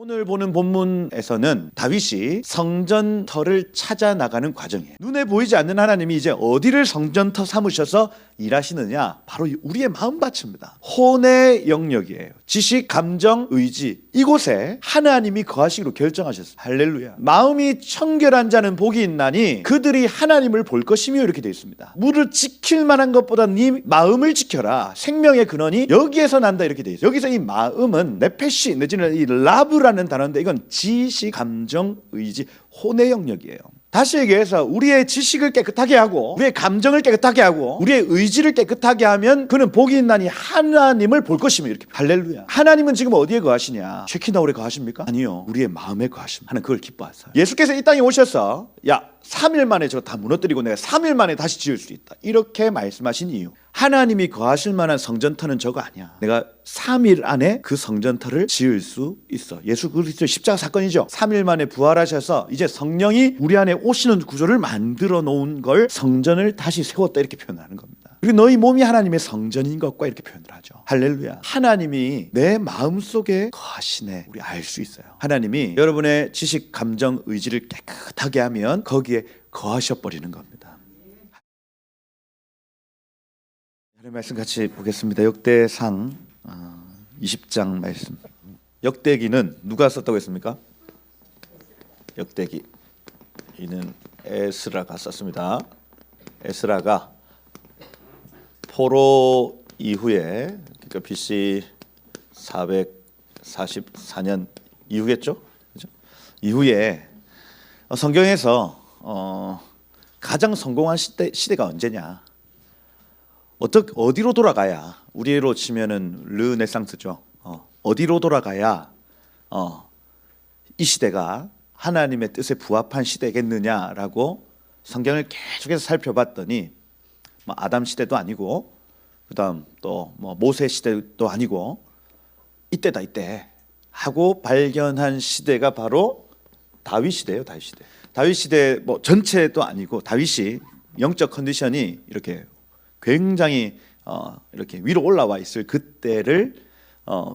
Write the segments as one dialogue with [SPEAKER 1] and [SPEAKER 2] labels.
[SPEAKER 1] 오늘 보는 본문에서는 다윗이 성전터를 찾아 나가는 과정이에요. 눈에 보이지 않는 하나님이 이제 어디를 성전터 삼으셔서 일하시느냐? 바로 우리의 마음밭입니다. 혼의 영역이에요. 지식, 감정, 의지, 이곳에 하나님이 거하시기로 결정하셨어요. 할렐루야. 마음이 청결한 자는 복이 있나니 그들이 하나님을 볼 것이며, 이렇게 되어 있습니다. 물을 지킬 만한 것보다 네 마음을 지켜라. 생명의 근원이 여기에서 난다, 이렇게 되어 있어요. 여기서 이 마음은 네페시 내지는 이 라브라는 단어인데, 이건 지식, 감정, 의지, 혼의 영역이에요. 다시 얘기해서 우리의 지식을 깨끗하게 하고 우리의 감정을 깨끗하게 하고 우리의 의지를 깨끗하게 하면 그는 복이 있나니 하나님을 볼 것이며, 이렇게. 할렐루야. 하나님은 지금 어디에 거하시냐? 쉐키나홀에 거하십니까? 아니요, 우리의 마음에 거하십니다. 하나님 그걸 기뻐하세요. 예수께서 이 땅에 오셔서 3일 만에 저거 다 무너뜨리고 내가 3일 만에 다시 지을 수 있다, 이렇게 말씀하신 이유, 하나님이 거하실 만한 성전터는 저거 아니야. 내가 3일 안에 그 성전터를 지을 수 있어. 예수 그리스도의 십자가 사건이죠. 3일 만에 부활하셔서 이제 성령이 우리 안에 오시는 구조를 만들어 놓은 걸 성전을 다시 세웠다, 이렇게 표현하는 겁니다. 그리고 너희 몸이 하나님의 성전인 것과 이렇게 표현을 하죠. 할렐루야. 하나님이 내 마음속에 거하시네, 우리 알 수 있어요. 하나님이 여러분의 지식, 감정, 의지를 깨끗하게 하면 거기에 거하셔 버리는 겁니다. 하나님의 말씀 같이 보겠습니다. 역대상 20장 말씀. 역대기는 누가 썼다고 했습니까? 역대기 이는 에스라가 썼습니다. 에스라가 포로 이후에, 그러니까 BC 444년 이후겠죠? 그죠? 이후에 성경에서 가장 성공한 시대가 언제냐? 어디로 돌아가야, 우리로 치면은 르네상스죠. 어디로 돌아가야 이 시대가 하나님의 뜻에 부합한 시대겠느냐라고 성경을 계속해서 살펴봤더니 아담 시대도 아니고, 그다음 또 모세 시대도 아니고, 이때다 이때 하고 발견한 시대가 바로 다윗 시대예요. 다윗 시대. 다윗 시대 전체도 아니고, 다윗이 영적 컨디션이 이렇게 굉장히 이렇게 위로 올라와 있을 그때를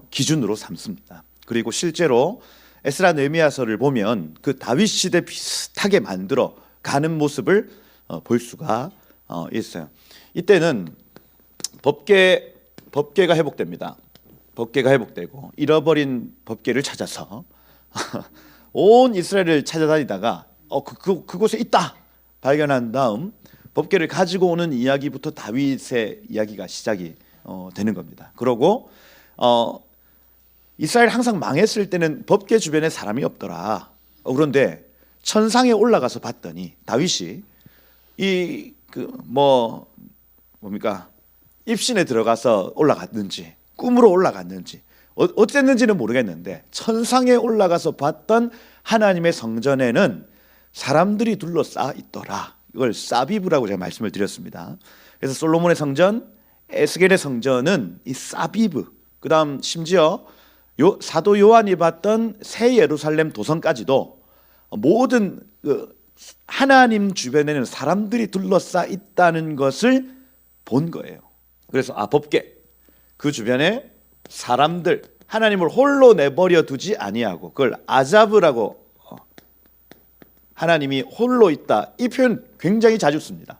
[SPEAKER 1] 기준으로 삼습니다. 그리고 실제로 에스라 느헤미야서를 보면 그 다윗 시대 비슷하게 만들어 가는 모습을 볼 수가 있어요. 이때는 법궤가 회복됩니다. 법궤가 회복되고 잃어버린 법궤를 찾아서 온 이스라엘을 찾아다니다가 그곳에 있다 발견한 다음 법궤를 가지고 오는 이야기부터 다윗의 이야기가 시작이 되는 겁니다. 그러고 이스라엘 항상 망했을 때는 법궤 주변에 사람이 없더라. 그런데 천상에 올라가서 봤더니 다윗이 입신에 들어가서 올라갔는지 꿈으로 올라갔는지 어땠는지는 모르겠는데, 천상에 올라가서 봤던 하나님의 성전에는 사람들이 둘러싸 있더라. 이걸 사비브라고 제가 말씀을 드렸습니다. 그래서 솔로몬의 성전, 에스겔의 성전은 이 사비브, 그 다음 심지어 사도 요한이 봤던 새 예루살렘 도성까지도 모든 하나님 주변에는 사람들이 둘러싸 있다는 것을 본 거예요. 그래서 법궤, 그 주변에 사람들, 하나님을 홀로 내버려 두지 아니하고, 그걸 아자브라고, 하나님이 홀로 있다, 이 표현 굉장히 자주 씁니다.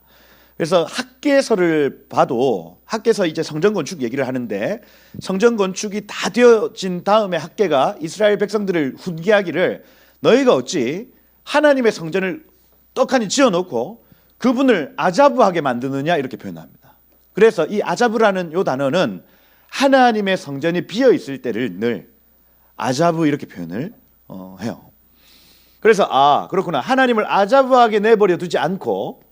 [SPEAKER 1] 그래서 학개서를 봐도, 학개서 이제 성전 건축 얘기를 하는데, 성전 건축이 다 되어진 다음에 학개가 이스라엘 백성들을 훈계하기를, 너희가 어찌 하나님의 성전을 떡하니 지어놓고 그분을 아자브하게 만드느냐, 이렇게 표현합니다. 그래서 이 아자브라는 이 단어는 하나님의 성전이 비어 있을 때를 늘 아자브, 이렇게 표현을 해요. 그래서 그렇구나, 하나님을 아자브하게 내버려 두지 않고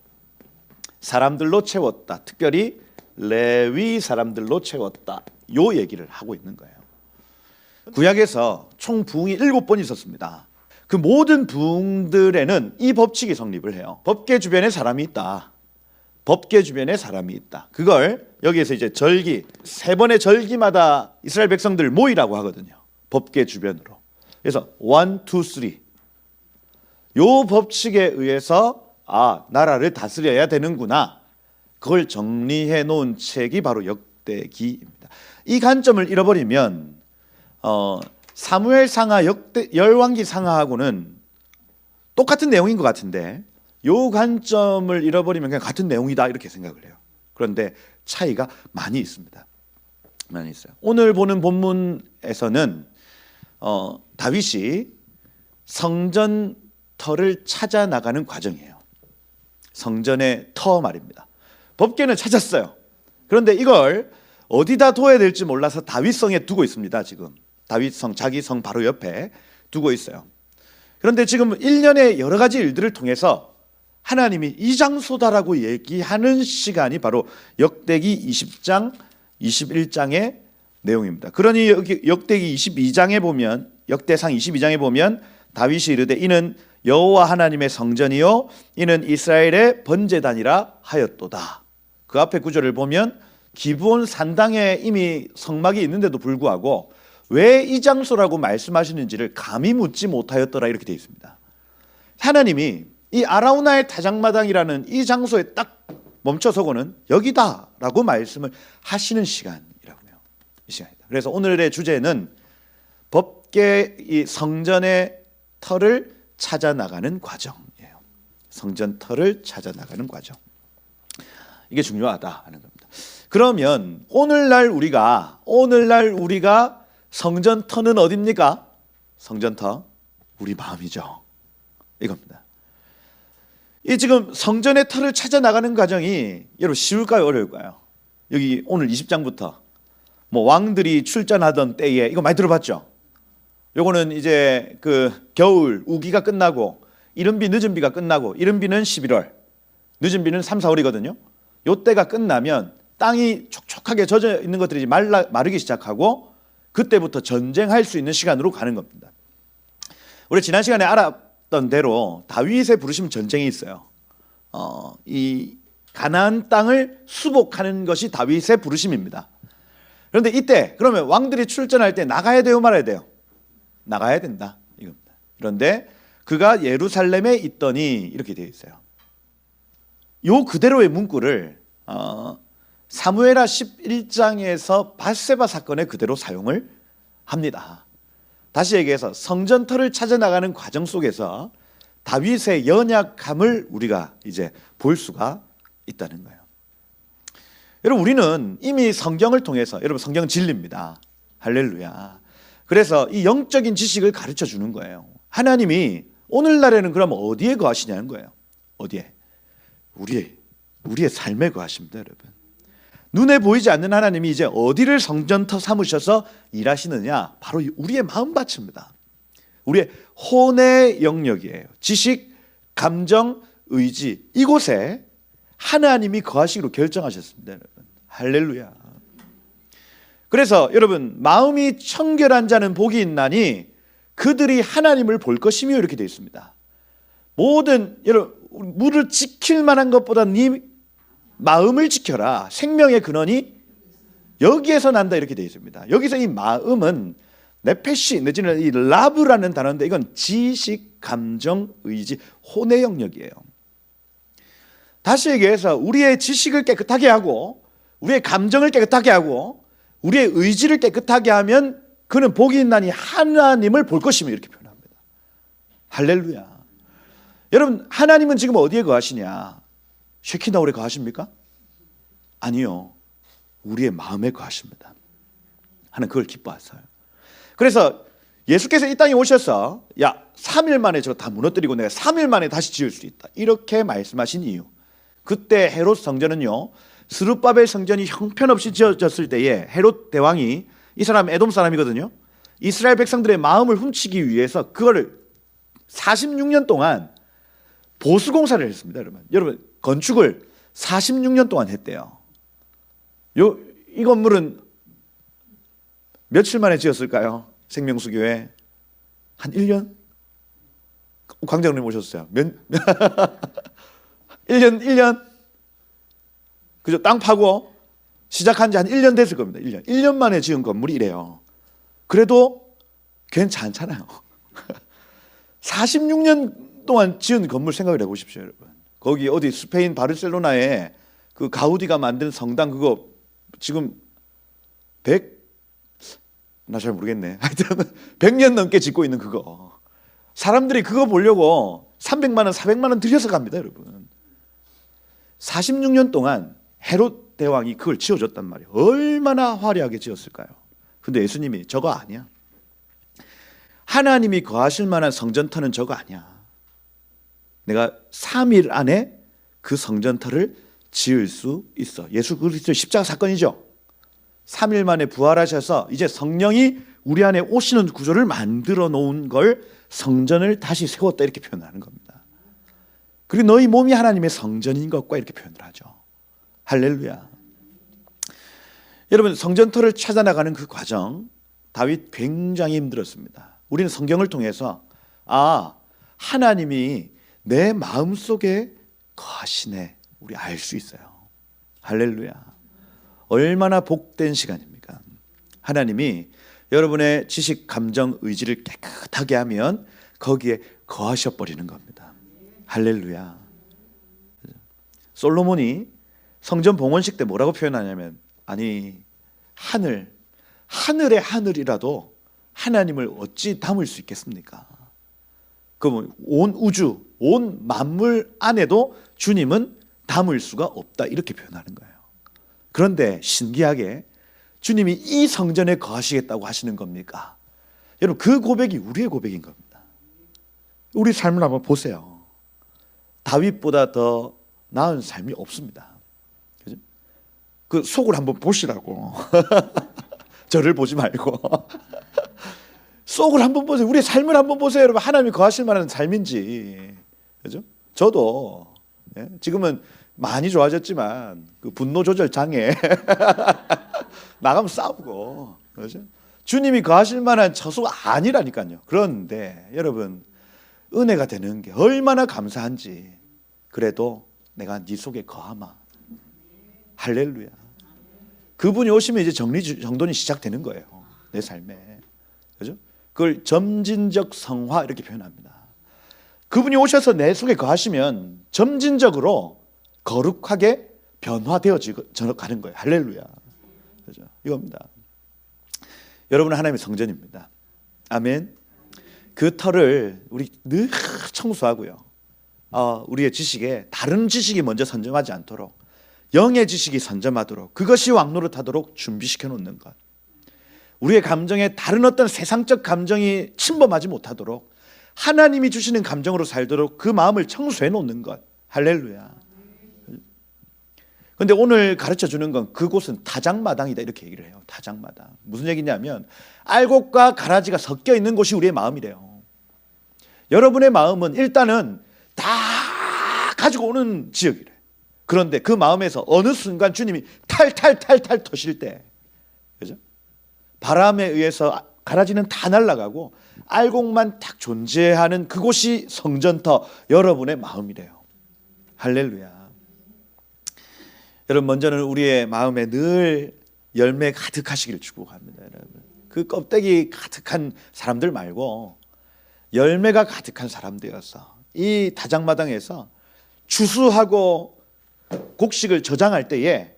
[SPEAKER 1] 사람들로 채웠다, 특별히 레위 사람들로 채웠다, 요 얘기를 하고 있는 거예요. 구약에서 총 부흥이 7번 있었습니다. 그 모든 부흥들에는 이 법칙이 성립을 해요. 법궤 주변에 사람이 있다, 법궤 주변에 사람이 있다. 그걸 여기에서 이제 절기, 3번의 절기마다 이스라엘 백성들 모이라고 하거든요. 법궤 주변으로. 그래서 1, 2, 3, 요 법칙에 의해서 나라를 다스려야 되는구나, 그걸 정리해 놓은 책이 바로 역대기입니다. 이 관점을 잃어버리면 사무엘 상하 열왕기 상하하고는 똑같은 내용인 것 같은데 요 관점을 잃어버리면 그냥 같은 내용이다 이렇게 생각을 해요. 그런데 차이가 많이 있습니다. 많이 있어요. 오늘 보는 본문에서는 다윗이 성전 터를 찾아 나가는 과정이에요. 성전의 터 말입니다. 법궤는 찾았어요. 그런데 이걸 어디다 둬야 될지 몰라서 다윗성에 두고 있습니다. 지금 다윗성 자기 성 바로 옆에 두고 있어요. 그런데 지금 1년의 여러 가지 일들을 통해서 하나님이 이 장소다라고 얘기하는 시간이 바로 역대기 20장, 21장의 내용입니다. 그러니 여기 역대기 22장에 보면 역대상 22장에 보면 다윗이 이르되 이는 여호와 하나님의 성전이요 이는 이스라엘의 번제단이라 하였도다. 그 앞에 구절을 보면 기브온 산당에 이미 성막이 있는데도 불구하고 왜 이 장소라고 말씀하시는지를 감히 묻지 못하였더라 이렇게 되어 있습니다. 하나님이 이 아라우나의 타작마당이라는 이 장소에 딱 멈춰서고는 여기다라고 말씀을 하시는 시간이라고 해요. 이 시간이다. 그래서 오늘의 주제는 법궤 이 성전의 터를 찾아 나가는 과정이에요. 성전 터를 찾아 나가는 과정. 이게 중요하다 하는 겁니다. 그러면 오늘날 우리가 성전 터는 어디입니까? 성전 터 우리 마음이죠. 이겁니다. 이 지금 성전의 터를 찾아 나가는 과정이 여러분 쉬울까요, 어려울까요? 여기 오늘 20장부터 뭐 왕들이 출전하던 때에 이거 많이 들어봤죠? 요거는 이제 그 겨울 우기가 끝나고 이른비 늦은비가 끝나고 이른비는 11월, 늦은비는 3, 4월이거든요. 요 때가 끝나면 땅이 촉촉하게 젖어 있는 것들이 마르기 시작하고 그때부터 전쟁할 수 있는 시간으로 가는 겁니다. 우리 지난 시간에 알았던 대로 다윗의 부르심 전쟁이 있어요. 이 가나안 땅을 수복하는 것이 다윗의 부르심입니다. 그런데 이때 그러면 왕들이 출전할 때 나가야 돼요, 말아야 돼요? 나가야 된다 이겁니다. 그런데 그가 예루살렘에 있더니 이렇게 되어 있어요. 요 그대로의 문구를 사무엘하 11장에서 밧세바 사건에 그대로 사용을 합니다. 다시 얘기해서 성전터를 찾아 나가는 과정 속에서 다윗의 연약함을 우리가 이제 볼 수가 있다는 거예요. 여러분 우리는 이미 성경을 통해서 여러분 성경은 진리입니다. 할렐루야. 그래서 이 영적인 지식을 가르쳐 주는 거예요. 하나님이 오늘날에는 그럼 어디에 거하시냐는 거예요. 어디에? 우리의 삶에 거하십니다, 여러분. 눈에 보이지 않는 하나님이 이제 어디를 성전터 삼으셔서 일하시느냐? 바로 우리의 마음밭입니다. 우리의 혼의 영역이에요. 지식, 감정, 의지 이곳에 하나님이 거하시기로 결정하셨습니다, 여러분. 할렐루야. 그래서 여러분 마음이 청결한 자는 복이 있나니 그들이 하나님을 볼 것이며 이렇게 되어 있습니다. 모든 여러분 물을 지킬 만한 것보다 네 마음을 지켜라. 생명의 근원이 여기에서 난다 이렇게 되어 있습니다. 여기서 이 마음은 네페시 내지는 이 라브라는 단어인데 이건 지식, 감정, 의지, 혼의 영역이에요. 다시 얘기해서 우리의 지식을 깨끗하게 하고 우리의 감정을 깨끗하게 하고 우리의 의지를 깨끗하게 하면 그는 복이 있나니 하나님을 볼 것이며 이렇게 표현합니다. 할렐루야. 여러분 하나님은 지금 어디에 거하시냐? 쉐키나홀에 거하십니까? 아니요. 우리의 마음에 거하십니다. 하나님 그걸 기뻐하세요. 그래서 예수께서 이 땅에 오셔서 3일 만에 저 다 무너뜨리고 내가 3일 만에 다시 지을 수 있다. 이렇게 말씀하신 이유. 그때 헤롯 성전은요. 스룹바벨 성전이 형편없이 지어졌을 때에 헤롯 대왕이 이 사람 에돔 사람이거든요. 이스라엘 백성들의 마음을 훔치기 위해서 그거를 46년 동안 보수공사를 했습니다. 여러분 건축을 46년 동안 했대요. 이 건물은 며칠 만에 지었을까요? 생명수교회 한 1년? 광장님 오셨어요. 1년? 그죠? 땅 파고 시작한 지 한 1년 됐을 겁니다. 1년 만에 지은 건물이 이래요. 그래도 괜찮잖아요. 46년 동안 지은 건물 생각을 해보십시오, 여러분. 거기 어디 스페인 바르셀로나에 그 가우디가 만든 성당 그거 지금 나 잘 모르겠네. 하여튼 100년 넘게 짓고 있는 그거. 사람들이 그거 보려고 300만 원, 400만 원 들여서 갑니다, 여러분. 46년 동안 헤롯 대왕이 그걸 지어줬단 말이에요. 얼마나 화려하게 지었을까요? 근데 예수님이 저거 아니야. 하나님이 거하실 만한 성전터는 저거 아니야. 내가 3일 안에 그 성전터를 지을 수 있어. 예수 그리스도의 십자가 사건이죠. 3일 만에 부활하셔서 이제 성령이 우리 안에 오시는 구조를 만들어 놓은 걸 성전을 다시 세웠다 이렇게 표현하는 겁니다. 그리고 너희 몸이 하나님의 성전인 것과 이렇게 표현을 하죠. 할렐루야. 여러분, 성전터를 찾아나가는 그 과정, 다윗 굉장히 힘들었습니다. 우리는 성경을 통해서 하나님이 내 마음속에 거하시네, 우리 알 수 있어요. 할렐루야. 얼마나 복된 시간입니까? 하나님이 여러분의 지식, 감정, 의지를 깨끗하게 하면 거기에 거하셔 버리는 겁니다. 할렐루야. 솔로몬이 성전 봉헌식 때 뭐라고 표현하냐면, 아니 하늘의 하늘이라도 하나님을 어찌 담을 수 있겠습니까? 그럼 온 우주, 온 만물 안에도 주님은 담을 수가 없다 이렇게 표현하는 거예요. 그런데 신기하게 주님이 이 성전에 거하시겠다고 하시는 겁니까? 여러분, 그 고백이 우리의 고백인 겁니다. 우리 삶을 한번 보세요. 다윗보다 더 나은 삶이 없습니다. 그죠? 그 속을 한번 보시라고. 저를 보지 말고 속을 한번 보세요. 우리의 삶을 한번 보세요. 여러분, 하나님이 거하실 만한 삶인지. 그죠? 저도 지금은 많이 좋아졌지만 그 분노 조절 장애 나가면 싸우고, 그렇죠? 주님이 거하실 만한 처소가 아니라니까요. 그런데 여러분, 은혜가 되는 게 얼마나 감사한지. 그래도 내가 네 속에 거하마. 할렐루야. 그분이 오시면 이제 정돈이 시작되는 거예요, 내 삶에. 그렇죠? 그걸 점진적 성화 이렇게 표현합니다. 그분이 오셔서 내 속에 거하시면 점진적으로 거룩하게 변화되어져 가는 거예요. 할렐루야. 그죠? 이겁니다. 여러분은 하나님의 성전입니다. 아멘. 그 터를 우리 늘 청소하고요. 우리의 지식에 다른 지식이 먼저 선점하지 않도록, 영의 지식이 선점하도록, 그것이 왕노릇하도록 준비시켜 놓는 것. 우리의 감정에 다른 어떤 세상적 감정이 침범하지 못하도록 하나님이 주시는 감정으로 살도록 그 마음을 청소해 놓는 것. 할렐루야. 그런데 오늘 가르쳐 주는 건 그곳은 타작마당이다 이렇게 얘기를 해요. 타작마당. 무슨 얘기냐면 알곡과 가라지가 섞여 있는 곳이 우리의 마음이래요. 여러분의 마음은 일단은 다 가지고 오는 지역이래. 그런데 그 마음에서 어느 순간 주님이 탈탈탈탈 터실 때, 그죠? 바람에 의해서 가라지는 다 날아가고 알곡만 딱 존재하는 그곳이 성전터, 여러분의 마음이래요. 할렐루야. 여러분, 먼저는 우리의 마음에 늘 열매 가득하시기를 축복합니다. 여러분, 그 껍데기 가득한 사람들 말고 열매가 가득한 사람 되어서 이 다장마당에서 주수하고 곡식을 저장할 때에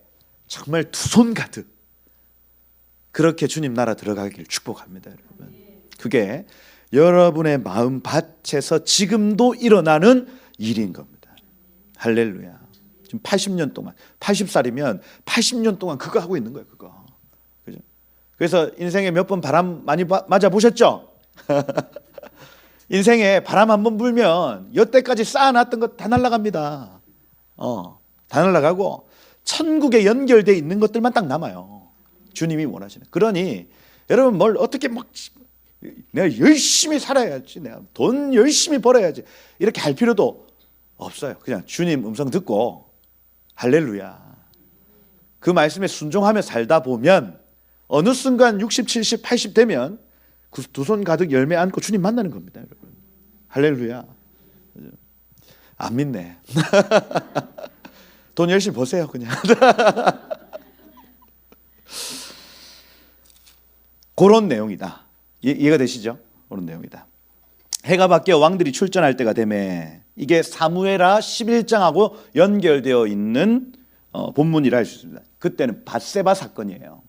[SPEAKER 1] 정말 두 손 가득 그렇게 주님 나라 들어가기를 축복합니다. 여러분, 그게 여러분의 마음 밭에서 지금도 일어나는 일인 겁니다. 할렐루야. 지금 80년 동안, 80살이면 80년 동안 그거 하고 있는 거예요. 그거. 그죠? 그래서 인생에 몇 번 바람 많이 맞아 보셨죠? 인생에 바람 한번 불면 여태까지 쌓아놨던 것 다 날아갑니다. 다 날아가고 천국에 연결되어 있는 것들만 딱 남아요. 주님이 원하시는. 그러니 여러분, 뭘 어떻게 막 내가 열심히 살아야지, 내가 돈 열심히 벌어야지 이렇게 할 필요도 없어요. 그냥 주님 음성 듣고 할렐루야. 그 말씀에 순종하며 살다 보면 어느 순간 60, 70, 80 되면 그 두 손 가득 열매 안고 주님 만나는 겁니다. 여러분. 할렐루야. 안 믿네. 돈 열심히 버세요 그냥. 그런 내용이다. 이해가 되시죠? 그런 내용이다. 해가 바뀌어 왕들이 출전할 때가 되매, 이게 사무엘하 11장하고 연결되어 있는 본문이라 할 수 있습니다. 그때는 밧세바 사건이에요.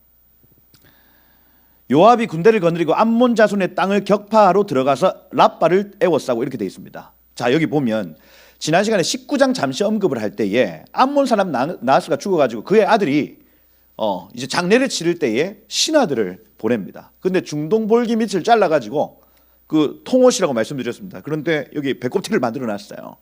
[SPEAKER 1] 요압이 군대를 거느리고 암몬 자손의 땅을 격파하러 들어가서 랍바를 에워싸고 이렇게 되어 있습니다. 자, 여기 보면 지난 시간에 19장 잠시 언급을 할 때에 암몬 사람 나하스가 죽어가지고 그의 아들이 이제 장례를 치를 때에 신하들을 보냅니다. 근데 중동 볼기 밑을 잘라가지고 그 통옷이라고 말씀드렸습니다. 그런데 여기 배꼽티를 만들어 놨어요.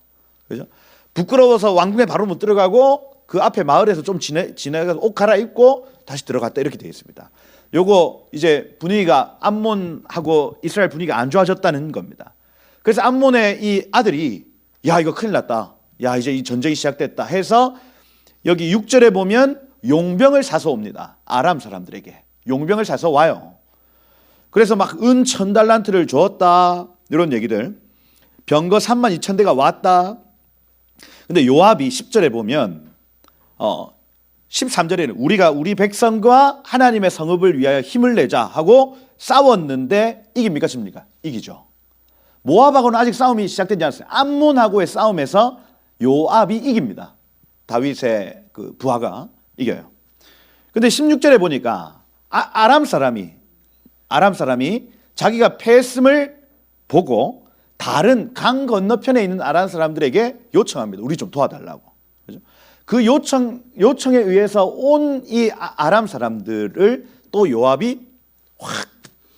[SPEAKER 1] 그죠? 부끄러워서 왕궁에 바로 못 들어가고 그 앞에 마을에서 좀 지나가서 옷 갈아입고 다시 들어갔다 이렇게 되어 있습니다. 요거 이제 분위기가 암몬하고 이스라엘 분위기가 안 좋아졌다는 겁니다. 그래서 암몬의 이 아들이 야 이거 큰일 났다. 야 이제 이 전쟁이 시작됐다 해서 여기 6절에 보면 용병을 사서 옵니다. 아람 사람들에게 용병을 사서 와요. 그래서 막 은 1000달란트를 주었다 이런 얘기들. 병거 32,000대가 왔다. 근데 요압이 10절에 보면 13절에는 우리가 우리 백성과 하나님의 성읍을 위하여 힘을 내자 하고 싸웠는데 이깁니까 집니까? 이기죠. 모압하고는 아직 싸움이 시작되지 않았어요. 암몬하고의 싸움에서 요압이 이깁니다. 다윗의 그 부하가 이겨요. 근데 16절에 보니까 아람 사람이 자기가 패했음을 보고 다른 강 건너편에 있는 아람 사람들에게 요청합니다. 우리 좀 도와달라고. 그죠? 그 요청에 의해서 온 이 아람 사람들을 또 요압이 확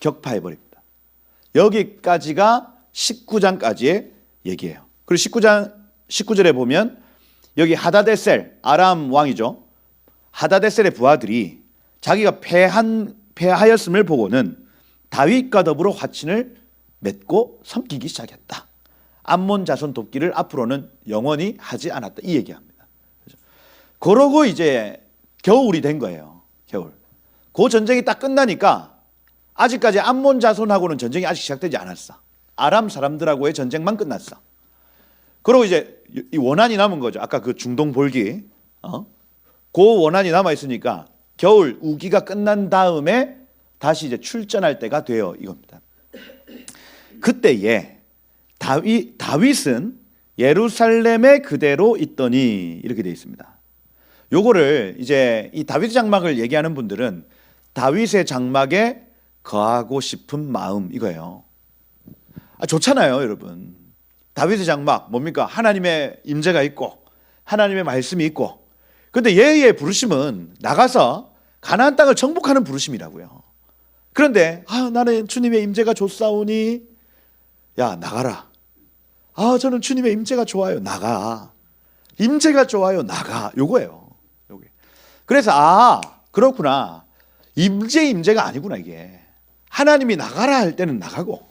[SPEAKER 1] 격파해 버립니다. 여기까지가 19장까지의 얘기예요. 그리고 19절에 보면 여기 하다데셀 아람 왕이죠. 하다데셀의 부하들이 자기가 패하였음을 보고는 다윗과 더불어 화친을 맺고 섬기기 시작했다. 암몬 자손 돕기를 앞으로는 영원히 하지 않았다. 이 얘기합니다. 그러고 이제 겨울이 된 거예요. 겨울. 그 전쟁이 딱 끝나니까 아직까지 암몬 자손하고는 전쟁이 아직 시작되지 않았어. 아람 사람들하고의 전쟁만 끝났어. 그리고 이제 이 원한이 남은 거죠. 아까 그 중동 볼기. 그 원한이 남아 있으니까 겨울 우기가 끝난 다음에 다시 이제 출전할 때가 돼요. 이겁니다. 그때에 다윗은 예루살렘에 그대로 있더니 이렇게 되어 있습니다. 요거를 이제 이 다윗의 장막을 얘기하는 분들은 다윗의 장막에 거하고 싶은 마음 이거예요. 좋잖아요, 여러분. 다윗의 장막 뭡니까? 하나님의 임재가 있고 하나님의 말씀이 있고. 그런데 얘의 부르심은 나가서 가나안 땅을 정복하는 부르심이라고요. 그런데 나는 주님의 임재가 좋사오니 야 나가라. 저는 주님의 임재가 좋아요. 나가. 임재가 좋아요. 나가. 요거예요. 요게. 그래서 그렇구나. 임재가 아니구나 이게. 하나님이 나가라 할 때는 나가고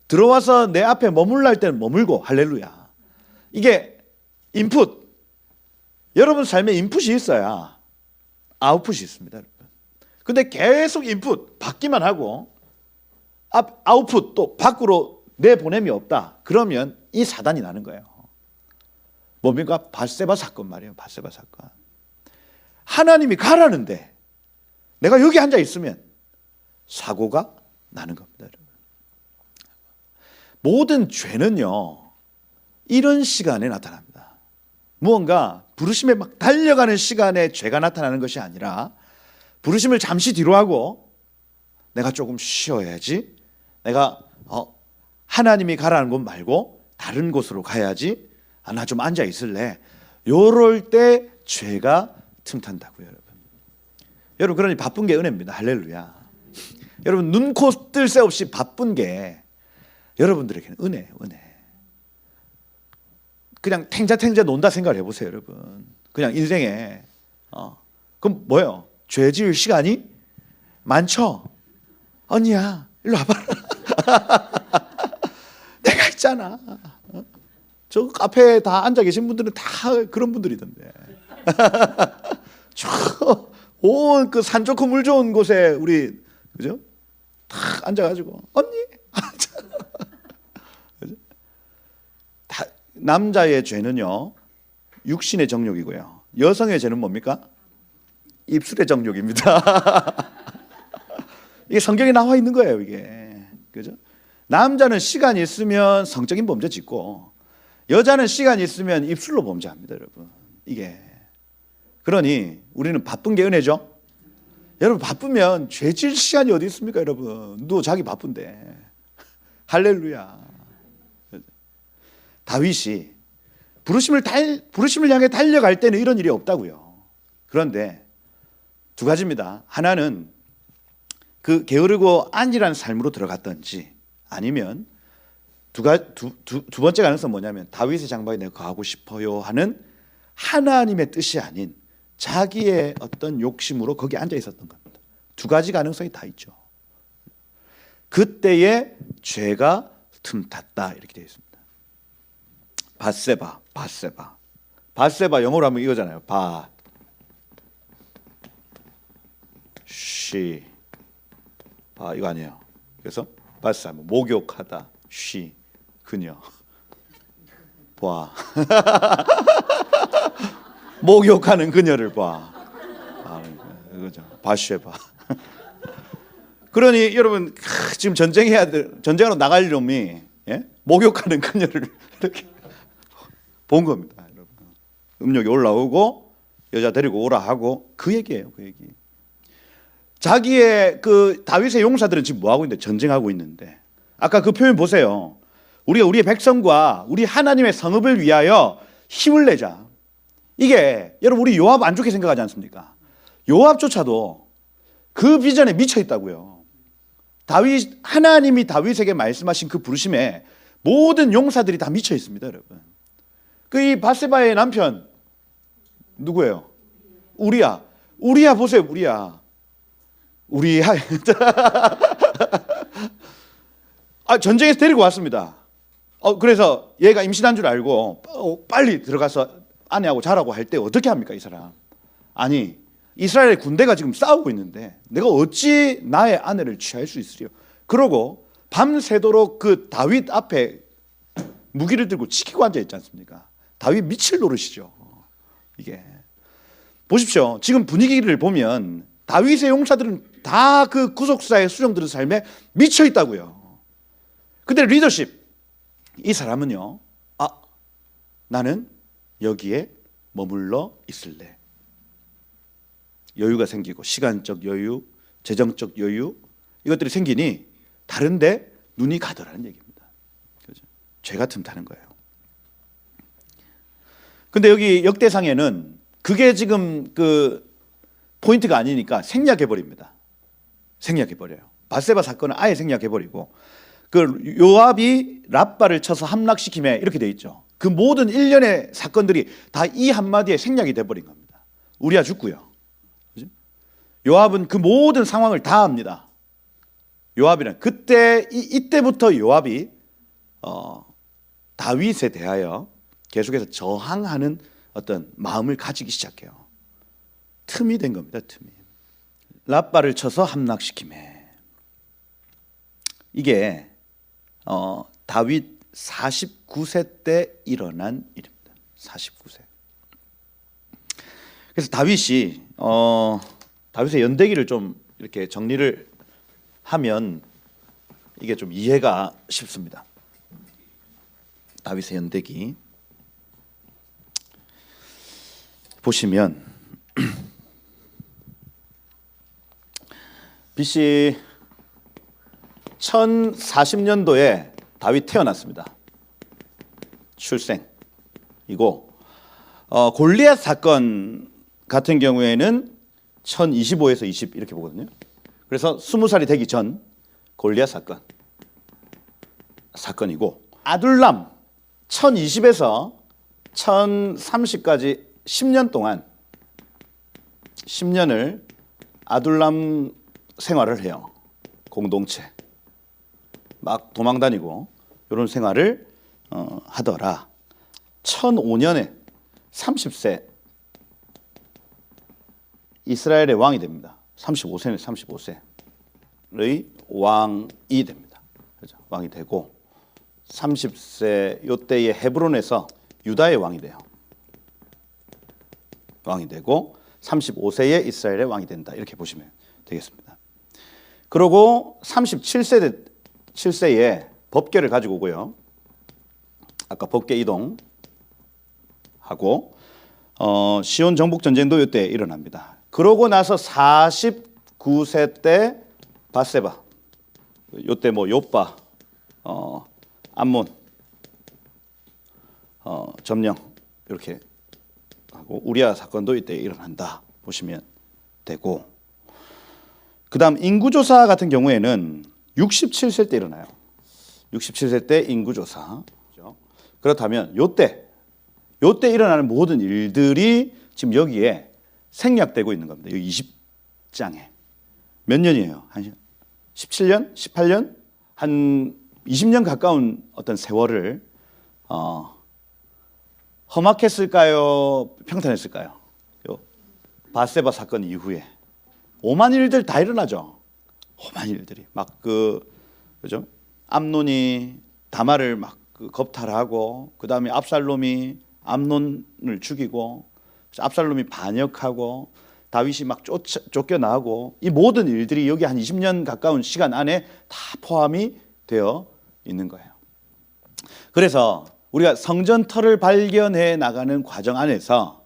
[SPEAKER 1] 들어와서 내 앞에 머물라 할 때는 머물고 할렐루야. 이게 인풋. 여러분 삶에 인풋이 있어야 아웃풋이 있습니다. 여러분. 근데 계속 인풋 받기만 하고 아웃풋 또 밖으로 내보냄이 없다. 그러면 이 사단이 나는 거예요. 뭡니까? 밧세바 사건 말이에요. 밧세바 사건. 하나님이 가라는데 내가 여기 앉아 있으면 사고가 나는 겁니다. 여러분. 모든 죄는요 이런 시간에 나타납니다. 무언가 부르심에 막 달려가는 시간에 죄가 나타나는 것이 아니라 부르심을 잠시 뒤로 하고 내가 조금 쉬어야지. 내가 하나님이 가라는 곳 말고 다른 곳으로 가야지. 나 좀 앉아 있을래. 요럴 때 죄가 틈탄다고요, 여러분. 여러분 그러니 바쁜 게 은혜입니다. 할렐루야. 여러분 눈, 코, 뜰 새 없이 바쁜 게 여러분들에게는 은혜예요, 은혜. 그냥 탱자탱자 논다 생각을 해보세요, 여러분. 그냥 인생에 그럼 뭐예요? 죄 지을 시간이 많죠? 언니야 일로 와봐라. 내가 있잖아. 저 카페에 다 앉아 계신 분들은 다 그런 분들이던데. 온 그 산 좋고 물 좋은 곳에 우리 그죠? 다 앉아가지고 언니. 다, 남자의 죄는요 육신의 정욕이고요. 여성의 죄는 뭡니까? 입술의 정욕입니다. 이게 성경에 나와 있는 거예요, 이게. 그죠? 남자는 시간이 있으면 성적인 범죄 짓고 여자는 시간이 있으면 입술로 범죄합니다, 여러분. 이게. 그러니 우리는 바쁜 게 은혜죠. 여러분 바쁘면 죄질 시간이 어디 있습니까, 여러분? 누구 자기 바쁜데. 할렐루야. 다윗이 부르심을 향해 달려갈 때는 이런 일이 없다고요. 그런데 두 가지입니다. 하나는 그 게으르고 안일한 삶으로 들어갔던지, 아니면 두 번째 가능성은 뭐냐면 다윗의 장막에 내가 거하고 싶어요 하는 하나님의 뜻이 아닌 자기의 어떤 욕심으로 거기 앉아 있었던 겁니다. 두 가지 가능성이 다 있죠. 그때에 죄가 틈탔다 이렇게 되어 있습니다. 바세바 영어로 하면 이거잖아요. 이거 아니에요. 그래서 바세바 목욕하다, 그녀, 목욕하는 그녀를 이거죠. 바쉐바. 그러니 여러분 지금 전쟁하러 나갈 놈이 목욕하는 그녀를 이렇게 본 겁니다. 여러분. 음력이 올라오고 여자 데리고 오라 하고 그 얘기예요. 그 얘기. 자기의 그 다윗의 용사들은 지금 뭐 하고 있는데? 전쟁하고 있는데. 아까 그 표현 보세요. 우리가 우리의 백성과 우리 하나님의 성읍을 위하여 힘을 내자. 이게 여러분 우리 요압 안 좋게 생각하지 않습니까? 요압조차도 그 비전에 미쳐 있다고요. 하나님이 다윗에게 말씀하신 그 부르심에 모든 용사들이 다 미쳐 있습니다, 여러분. 그 이 바세바의 남편 누구예요? 우리야 보세요, 우리야. 전쟁에서 데리고 왔습니다. 그래서 얘가 임신한 줄 알고 빨리 들어가서 아내하고 자라고 할 때 어떻게 합니까, 이 사람? 아니, 이스라엘 군대가 지금 싸우고 있는데 내가 어찌 나의 아내를 취할 수 있으리요? 그러고 밤새도록 그 다윗 앞에 무기를 들고 지키고 앉아 있지 않습니까? 다윗 미칠 노릇이죠. 이게 보십시오. 지금 분위기를 보면 다윗의 용사들은 다 그 구속사의 수령들의 삶에 미쳐 있다고요. 근데 리더십, 이 사람은요, 나는 여기에 머물러 있을래. 여유가 생기고 시간적 여유, 재정적 여유, 이것들이 생기니 다른데 눈이 가더라는 얘기입니다. 그렇죠? 죄가 틈타는 거예요. 근데 여기 역대상에는 그게 지금 그 포인트가 아니니까 생략해버립니다. 생략해버려요. 바세바 사건은 아예 생략해버리고 그 요압이 랍바를 쳐서 함락시킴에 이렇게 돼 있죠. 그 모든 일련의 사건들이 다 이 한마디에 생략이 돼버린 겁니다. 우리야 죽고요. 그죠? 요압은 그 모든 상황을 다 압니다. 요압이는 이때부터 요압이 다윗에 대하여 계속해서 저항하는 어떤 마음을 가지기 시작해요. 틈이 된 겁니다. 틈이. 랍바를 쳐서 함락시킴에. 이게 다윗 49세 때 일어난 일입니다. 49세. 그래서 다윗의 연대기를 좀 이렇게 정리를 하면 이게 좀 이해가 쉽습니다. 다윗의 연대기 보시면 BC 1040년도에 다윗 태어났습니다. 출생이고 골리앗 사건 같은 경우에는 1025에서 20 이렇게 보거든요. 그래서 20살이 되기 전 골리앗 사건이고 아둘람 1020에서 1030까지 10년 동안 10년을 아둘람 생활을 해요. 공동체 막 도망다니고 이런 생활을 하더라. 1005년에 30세 이스라엘의 왕이 됩니다. 35세는 35세의 왕이 됩니다. 그렇죠? 왕이 되고 30세 요때의 헤브론에서 유다의 왕이 돼요. 왕이 되고 35세에 이스라엘의 왕이 된다. 이렇게 보시면 되겠습니다. 그리고 37세에 법궤를 가지고 오고요. 아까 법궤 이동하고 시온 정복 전쟁도 이때 일어납니다. 그러고 나서 49 9세 때 바세바, 요때 뭐 요빠, 암몬, 점령 이렇게 하고 우리아 사건도 이때 일어난다 보시면 되고, 그다음 인구조사 같은 경우에는 67세 때 일어나요. 67세 때 인구조사. 그렇다면 요때 일어나는 모든 일들이 지금 여기에 생략되고 있는 겁니다. 여기 20장에. 몇 년이에요? 한 17년? 18년? 한 20년 가까운 어떤 세월을 험악했을까요? 평탄했을까요? 요 바세바 사건 이후에 오만 일들 다 일어나죠. 오만 일들이 막 그죠? 암논이 다말을 막 겁탈하고, 그 다음에 압살롬이 암논을 죽이고, 압살롬이 반역하고, 다윗이 막 쫓겨나고, 이 모든 일들이 여기 한 20년 가까운 시간 안에 다 포함이 되어 있는 거예요. 그래서 우리가 성전터를 발견해 나가는 과정 안에서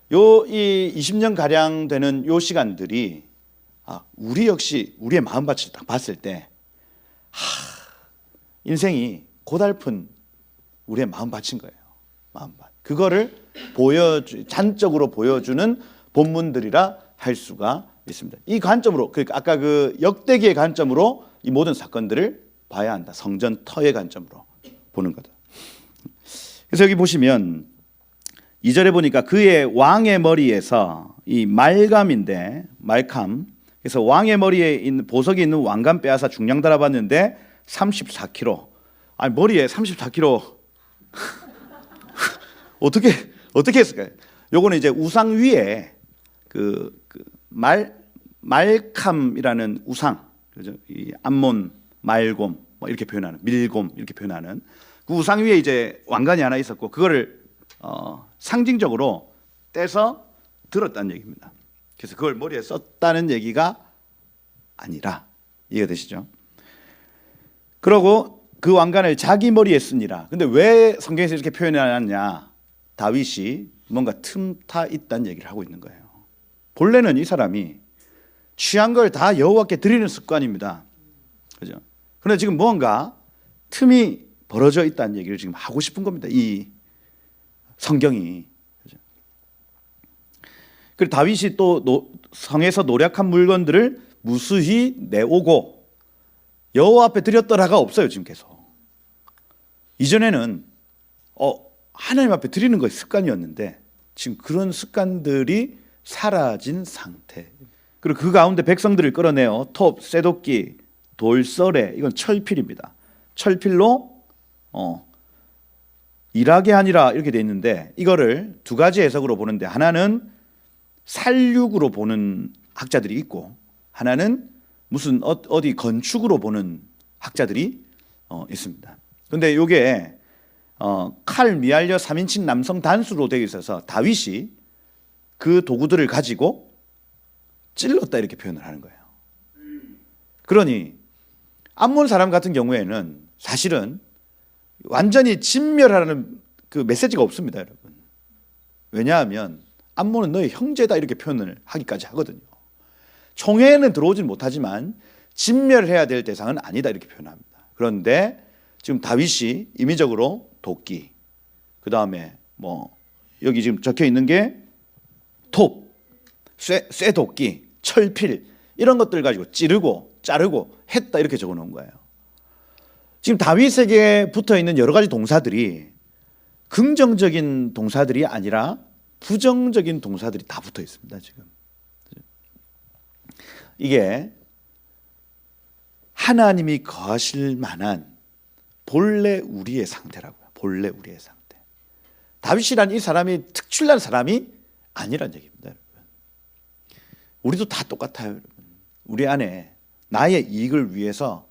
[SPEAKER 1] 이 20년 가량 되는 요 시간들이 우리 역시 우리의 마음밭을 딱 봤을 때 인생이 고달픈 우리의 마음밭인 거예요. 마음밭. 그거를 잔적으로 보여주는 본문들이라 할 수가 있습니다. 이 관점으로, 그러니까 아까 그 역대기의 관점으로 이 모든 사건들을 봐야 한다. 성전터의 관점으로 보는 거다. 그래서 여기 보시면 2절에 보니까 그의 왕의 머리에서 이 말감인데, 말감. 그래서 왕의 머리에 있는 보석이 있는 왕관 빼앗아 중량 달아봤는데 34kg. 아니 머리에 34kg 어떻게 했을까요? 요거는 이제 우상 위에 말캄이라는 우상, 그죠? 이 암몬, 말곰 뭐 이렇게 표현하는, 밀곰 이렇게 표현하는 그 우상 위에 이제 왕관이 하나 있었고, 그거를 상징적으로 떼서 들었다는 얘기입니다. 그래서 그걸 머리에 썼다는 얘기가 아니라, 이해가 되시죠? 그러고 그 왕관을 자기 머리에 쓰니라. 근데 왜 성경에서 이렇게 표현해놨냐? 다윗이 뭔가 틈타 있다는 얘기를 하고 있는 거예요. 본래는 이 사람이 취한 걸 다 여호와께 드리는 습관입니다. 그죠? 그런데 지금 뭔가 틈이 벌어져 있다는 얘기를 지금 하고 싶은 겁니다. 이 성경이. 그죠? 그리고 다윗이 또 성에서 노략한 물건들을 무수히 내오고 여호와 앞에 드렸더라가 없어요. 지금 계속. 이전에는 하나님 앞에 드리는 것이 습관이었는데 지금 그런 습관들이 사라진 상태. 그리고 그 가운데 백성들을 끌어내어 톱, 쇠도끼, 돌서래, 이건 철필입니다. 철필로 일하게 하니라 이렇게 돼 있는데, 이거를 두 가지 해석으로 보는데, 하나는 살육으로 보는 학자들이 있고, 하나는 무슨 어디 건축으로 보는 학자들이 있습니다. 근데 이게 칼, 미알려 3인칭 남성 단수로 되어 있어서 다윗이 그 도구들을 가지고 찔렀다 이렇게 표현을 하는 거예요. 그러니 암몬 사람 같은 경우에는 사실은 완전히 진멸하라는 그 메시지가 없습니다, 여러분. 왜냐하면 암몬은 너의 형제다 이렇게 표현을 하기까지 하거든요. 총회에는 들어오진 못하지만 진멸해야 될 대상은 아니다 이렇게 표현합니다. 그런데 지금 다윗이 임의적으로 도끼, 그 다음에 뭐 여기 지금 적혀 있는 게 톱, 쇠도끼, 철필 이런 것들 가지고 찌르고 자르고 했다 이렇게 적어 놓은 거예요. 지금 다윗에게 붙어 있는 여러 가지 동사들이 긍정적인 동사들이 아니라 부정적인 동사들이 다 붙어 있습니다. 지금 이게 하나님이 거하실 만한 본래 우리의 상태라고요. 본래 우리의 상태. 다윗이란 이 사람이 특출난 사람이 아니란 얘기입니다, 여러분. 우리도 다 똑같아요, 여러분. 우리 안에 나의 이익을 위해서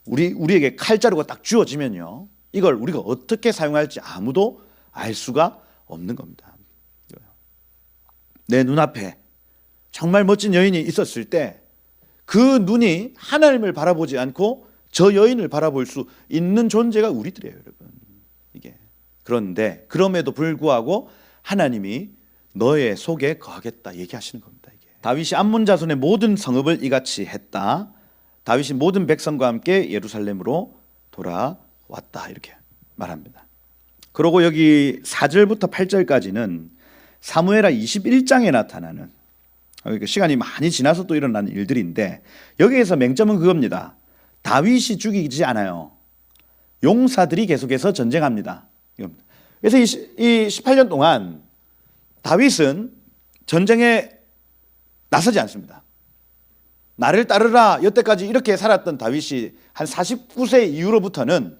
[SPEAKER 1] 우리에게 칼자루가 딱 주어지면요, 이걸 우리가 어떻게 사용할지 아무도 알 수가 없는 겁니다. 내 눈앞에 정말 멋진 여인이 있었을 때 그 눈이 하나님을 바라보지 않고 저 여인을 바라볼 수 있는 존재가 우리들이에요, 여러분. 이게. 그런데 그럼에도 불구하고 하나님이 너의 속에 거하겠다 얘기하시는 겁니다, 이게. 다윗이 암몬 자손의 모든 성읍을 이같이 했다. 다윗이 모든 백성과 함께 예루살렘으로 돌아왔다. 이렇게 말합니다. 그리고 여기 4절부터 8절까지는 사무엘하 21장에 나타나는, 시간이 많이 지나서 또 일어난 일들인데, 여기에서 맹점은 그겁니다. 다윗이 죽이지 않아요. 용사들이 계속해서 전쟁합니다. 그래서 이 18년 동안 다윗은 전쟁에 나서지 않습니다. 나를 따르라. 여태까지 이렇게 살았던 다윗이 한 49세 이후로부터는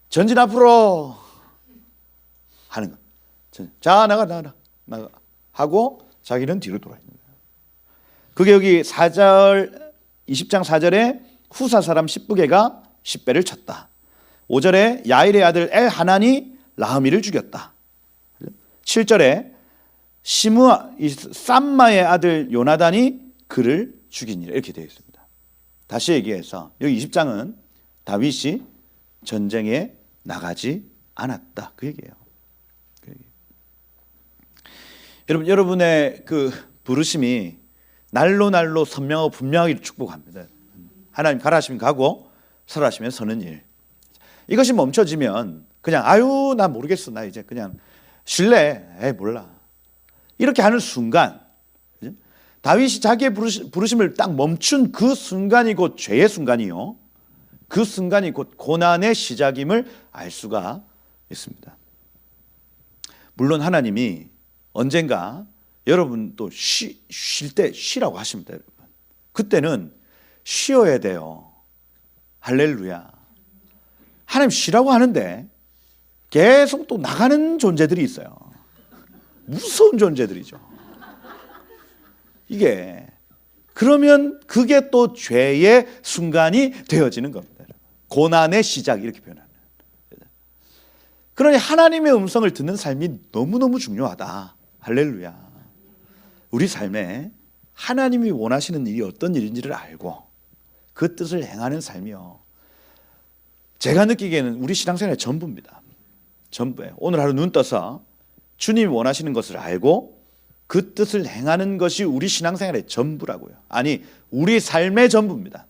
[SPEAKER 1] 전진 앞으로 하는 거. 자, 나가 하고 자기는 뒤로 돌아야 됩니다. 그게 여기 4절 20장 4절에 후사 사람 십부게가 십배를 쳤다. 5절에 야일의 아들 엘하난이 라흐미를 죽였다. 7절에 쌈마의 아들 요나단이 그를 죽이니라. 이렇게 되어 있습니다. 다시 얘기해서 여기 20장은 다윗이 전쟁에 나가지 않았다. 그 얘기예요. 여러분의 그 부르심이 날로 선명하고 분명하게 축복합니다. 하나님 가라하시면 가고 설하시면 서는 일. 이것이 멈춰지면 그냥 아유 나 모르겠어. 나 이제 그냥 쉴래. 에이 몰라. 이렇게 하는 순간 다윗이 자기의 부르심을 딱 멈춘 그 순간이 곧 죄의 순간이요. 그 순간이 곧 고난의 시작임을 알 수가 있습니다. 물론 하나님이 언젠가 여러분 또 쉴 때 쉬라고 하십니다. 여러분. 그때는 쉬어야 돼요. 할렐루야. 하나님 쉬라고 하는데 계속 또 나가는 존재들이 있어요. 무서운 존재들이죠. 이게 그러면 그게 또 죄의 순간이 되어지는 겁니다. 고난의 시작 이렇게 표현하는. 그러니 하나님의 음성을 듣는 삶이 너무너무 중요하다. 할렐루야. 우리 삶에 하나님이 원하시는 일이 어떤 일인지를 알고 그 뜻을 행하는 삶이요. 제가 느끼기에는 우리 신앙생활의 전부입니다. 전부예요. 오늘 하루 눈 떠서 주님이 원하시는 것을 알고 그 뜻을 행하는 것이 우리 신앙생활의 전부라고요. 아니 우리 삶의 전부입니다.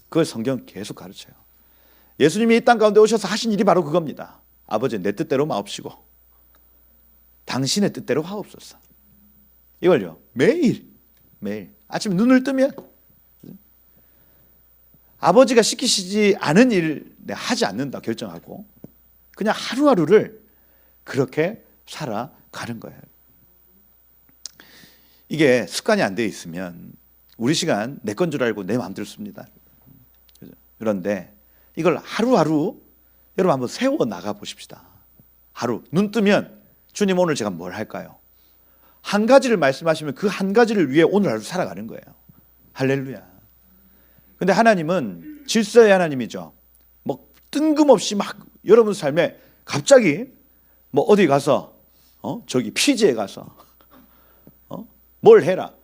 [SPEAKER 1] 그걸 성경은 계속 가르쳐요. 예수님이 이 땅 가운데 오셔서 하신 일이 바로 그겁니다. 아버지 내 뜻대로 마옵시고 당신의 뜻대로 하옵소서. 이걸요 매일 아침 눈을 뜨면 아버지가 시키시지 않은 일을 내가 하지 않는다 결정하고 그냥 하루하루를 그렇게 살아가는 거예요. 이게 습관이 안 돼 있으면 우리 시간 내 건 줄 알고 내 마음대로 씁니다. 그런데 이걸 하루하루 여러분 한번 세워 나가 보십시다. 하루 눈 뜨면 주님 오늘 제가 뭘 할까요? 한 가지를 말씀하시면 그 한 가지를 위해 오늘 하루 살아가는 거예요. 할렐루야. 근데 하나님은 질서의 하나님이죠. 뭐 뜬금없이 막 여러분 삶에 갑자기 뭐 어디 가서 저기 피지에 가서 뭘 해라.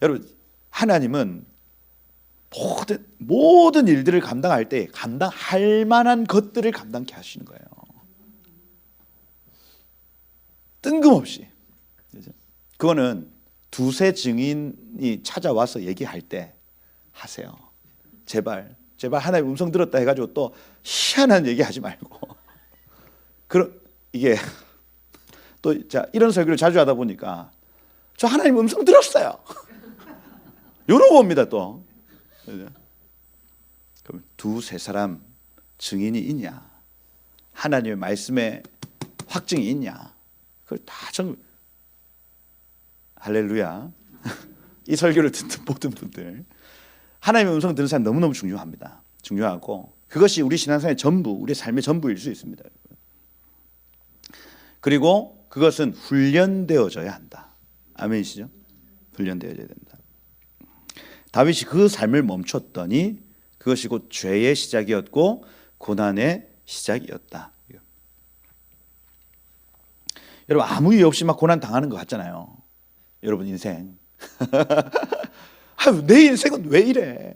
[SPEAKER 1] 여러분 하나님은 모든 일들을 감당할 때 감당할 만한 것들을 감당케 하시는 거예요. 뜬금없이. 그거는 두세 증인이 찾아와서 얘기할 때 하세요. 제발 하나님 음성 들었다 해가지고 또 희한한 얘기하지 말고. 이게 또 자 이런 설교를 자주 하다 보니까 저 하나님 음성 들었어요. 이러고 옵니다 또. 그럼 두세 사람 증인이 있냐? 하나님의 말씀에 확증이 있냐? 그걸 다 할렐루야. 이 설교를 듣는 모든 분들 하나님의 음성 듣는 사람 너무너무 중요합니다. 중요하고 그것이 우리 신앙생활의 전부, 우리 삶의 전부일 수 있습니다. 그리고 그것은 훈련되어져야 한다. 아멘이시죠? 훈련되어져야 된다. 다윗이 그 삶을 멈췄더니 그것이 곧 죄의 시작이었고 고난의 시작이었다. 여러분 아무 이유 없이 막 고난 당하는 것 같잖아요. 여러분 인생 내 인생은 왜 이래?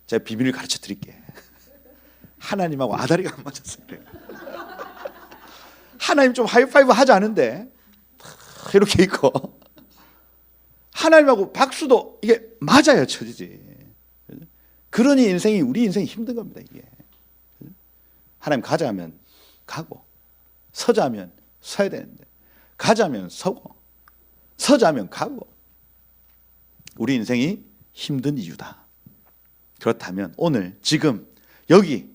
[SPEAKER 1] 제가 비밀을 가르쳐 드릴게. 하나님하고 아다리가 안 맞았어요. 하나님 좀 하이파이브 하지 않은데 이렇게 있고 하나님하고 박수도 이게 맞아야 쳐지지. 그러니 우리 인생이 힘든 겁니다. 이게 하나님 가자 하면 가고 서자 하면 서야 되는데 가자 하면 서고 서자 하면 가고 우리 인생이 힘든 이유다. 그렇다면 오늘 지금 여기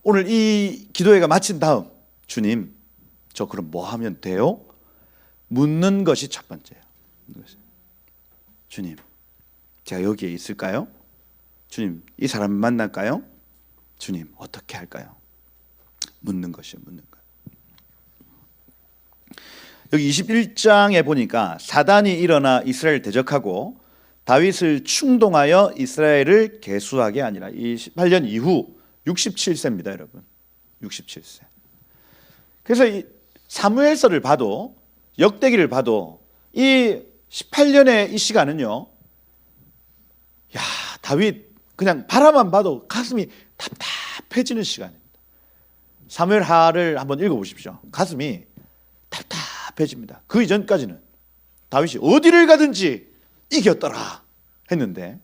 [SPEAKER 1] 오늘 이 기도회가 마친 다음 주님 저 그럼 뭐 하면 돼요? 묻는 것이 첫 번째예요. 주님 제가 여기에 있을까요? 주님 이 사람 만날까요? 주님 어떻게 할까요? 묻는 것이요. 묻는 것. 여기 21장에 보니까 사단이 일어나 이스라엘을 대적하고 다윗을 충동하여 이스라엘을 계수하게 아니라 이 18년 이후 67세입니다, 여러분. 67세. 그래서 이 사무엘서를 봐도 역대기를 봐도 이 18년의 이 시간은요. 야, 다윗 그냥 바라만 봐도 가슴이 답답해지는 시간입니다. 사무엘하를 한번 읽어보십시오. 가슴이 답답해집니다. 그 이전까지는 다윗이 어디를 가든지 이겼더라 했는데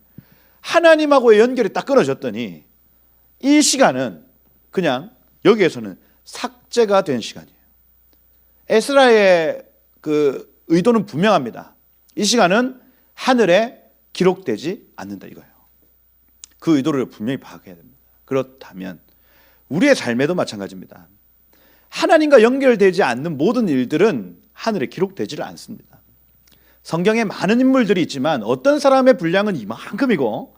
[SPEAKER 1] 하나님하고의 연결이 딱 끊어졌더니 이 시간은 그냥 여기에서는 삭제가 된 시간이에요. 에스라의 그 의도는 분명합니다. 이 시간은 하늘에 기록되지 않는다 이거예요. 그 의도를 분명히 파악해야 됩니다. 그렇다면 우리의 삶에도 마찬가지입니다. 하나님과 연결되지 않는 모든 일들은 하늘에 기록되지를 않습니다. 성경에 많은 인물들이 있지만 어떤 사람의 분량은 이만큼이고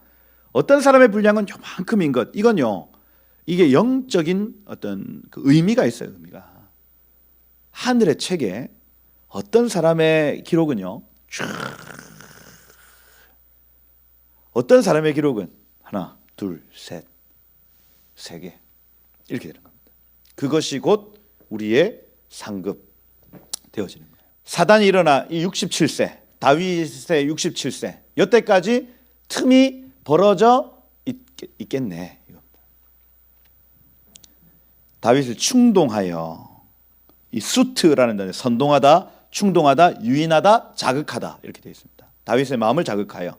[SPEAKER 1] 어떤 사람의 분량은 요만큼인 것, 이건요 이게 영적인 어떤 그 의미가 있어요. 의미가 하늘의 책에 어떤 사람의 기록은요 어떤 사람의 기록은 하나, 둘, 셋, 세 개 이렇게 되는 겁니다. 그것이 곧 우리의 상급 되어지는 거예요. 사단이 일어나 이 67세 다윗의 67세 여태까지 틈이 벌어져 있겠네. 다윗을 충동하여 이 수트라는 단어 선동하다, 충동하다, 유인하다, 자극하다 이렇게 되어 있습니다. 다윗의 마음을 자극하여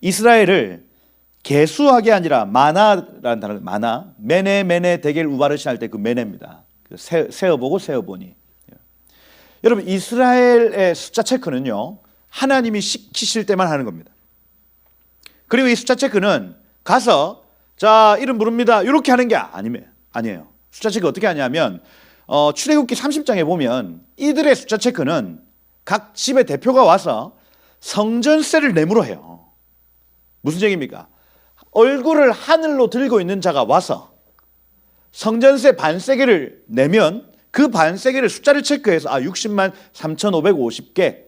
[SPEAKER 1] 이스라엘을 계수하게 아니라 마나라는 단어 마나 메네 데겔 우바르시 할 때 그 메네입니다. 세어보고 세어보니. 여러분 이스라엘의 숫자 체크는요 하나님이 시키실 때만 하는 겁니다. 그리고 이 숫자 체크는 가서 자 이름 부릅니다 이렇게 하는 게 아니에요. 숫자 체크 어떻게 하냐면 출애굽기 30장에 보면 이들의 숫자 체크는 각 집의 대표가 와서 성전세를 내므로 해요. 무슨 얘기입니까? 얼굴을 하늘로 들고 있는 자가 와서 성전세 반세계를 내면 그 반세계를 숫자를 체크해서 60만 3,550개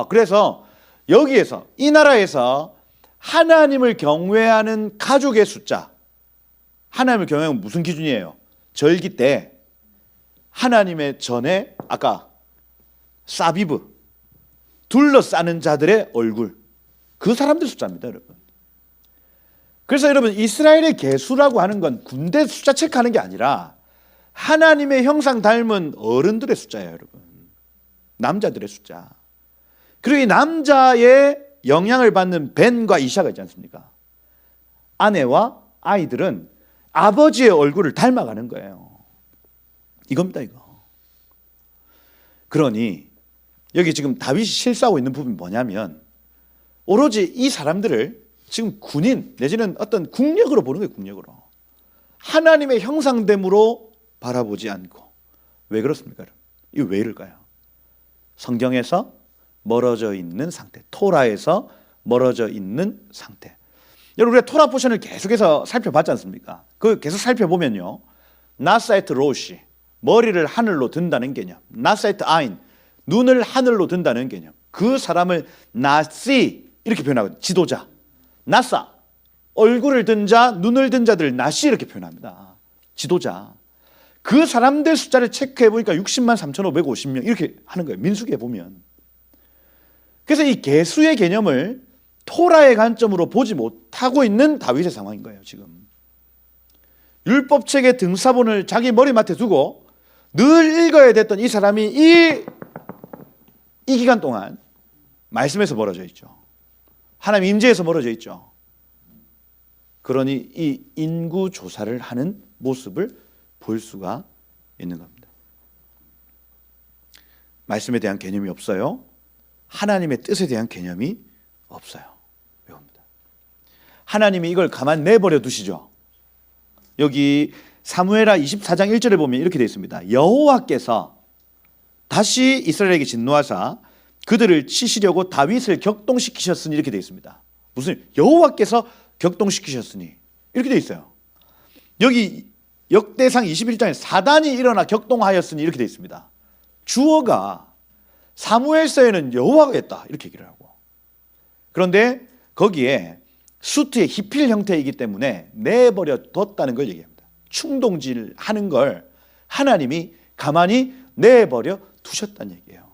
[SPEAKER 1] 그래서 여기에서 이 나라에서 하나님을 경외하는 가족의 숫자 하나님을 경외하는 무슨 기준이에요? 절기 때 하나님의 전에 아까 사비브 둘러싸는 자들의 얼굴 그 사람들 숫자입니다 여러분. 그래서 여러분 이스라엘의 계수라고 하는 건 군대 숫자 체크하는 게 아니라 하나님의 형상 닮은 어른들의 숫자예요 여러분. 남자들의 숫자. 그리고 이 남자의 영향을 받는 벤과 이샤가 있지 않습니까? 아내와 아이들은 아버지의 얼굴을 닮아가는 거예요. 이겁니다 이거. 그러니 여기 지금 다윗이 실수하고 있는 부분이 뭐냐면 오로지 이 사람들을 지금 군인 내지는 어떤 국력으로 보는 거예요. 국력으로. 하나님의 형상됨으로 바라보지 않고. 왜 그렇습니까? 이거 왜 이럴까요? 성경에서 멀어져 있는 상태, 토라에서 멀어져 있는 상태. 여러분 우리가 토라 포션을 계속해서 살펴봤지 않습니까? 그 계속 살펴보면요 나사이트 로시 머리를 하늘로 든다는 개념, 나사이트 아인 눈을 하늘로 든다는 개념, 그 사람을 나시 이렇게 표현하거든요. 지도자 나사 얼굴을 든 자, 눈을 든 자들 나시 이렇게 표현합니다. 지도자. 그 사람들 숫자를 체크해 보니까 60만 3,550명 이렇게 하는 거예요. 민수기에 보면. 그래서 이 계수의 개념을 토라의 관점으로 보지 못하고 있는 다윗의 상황인 거예요. 지금 율법책의 등사본을 자기 머리맡에 두고 늘 읽어야 됐던 이 사람이 이 기간 동안 말씀에서 멀어져 있죠. 하나님 임재에서 멀어져 있죠. 그러니 이 인구 조사를 하는 모습을 볼 수가 있는 겁니다. 말씀에 대한 개념이 없어요. 하나님의 뜻에 대한 개념이 없어요. 외웁니다. 하나님이 이걸 가만 내버려 두시죠. 여기 사무엘하 24장 1절에 보면 이렇게 되어 있습니다. 여호와께서 다시 이스라엘에게 진노하사 그들을 치시려고 다윗을 격동시키셨으니 이렇게 되어 있습니다. 무슨 여호와께서 격동시키셨으니 이렇게 되어 있어요. 여기 역대상 21장에 사단이 일어나 격동하였으니 이렇게 되어 있습니다. 주어가 사무엘서에는 여호와가 했다 이렇게 얘기를 하고, 그런데 거기에 수트의 히필 형태이기 때문에 내버려 뒀다는 걸 얘기합니다. 충동질하는 걸 하나님이 가만히 내버려 두셨다는 얘기예요.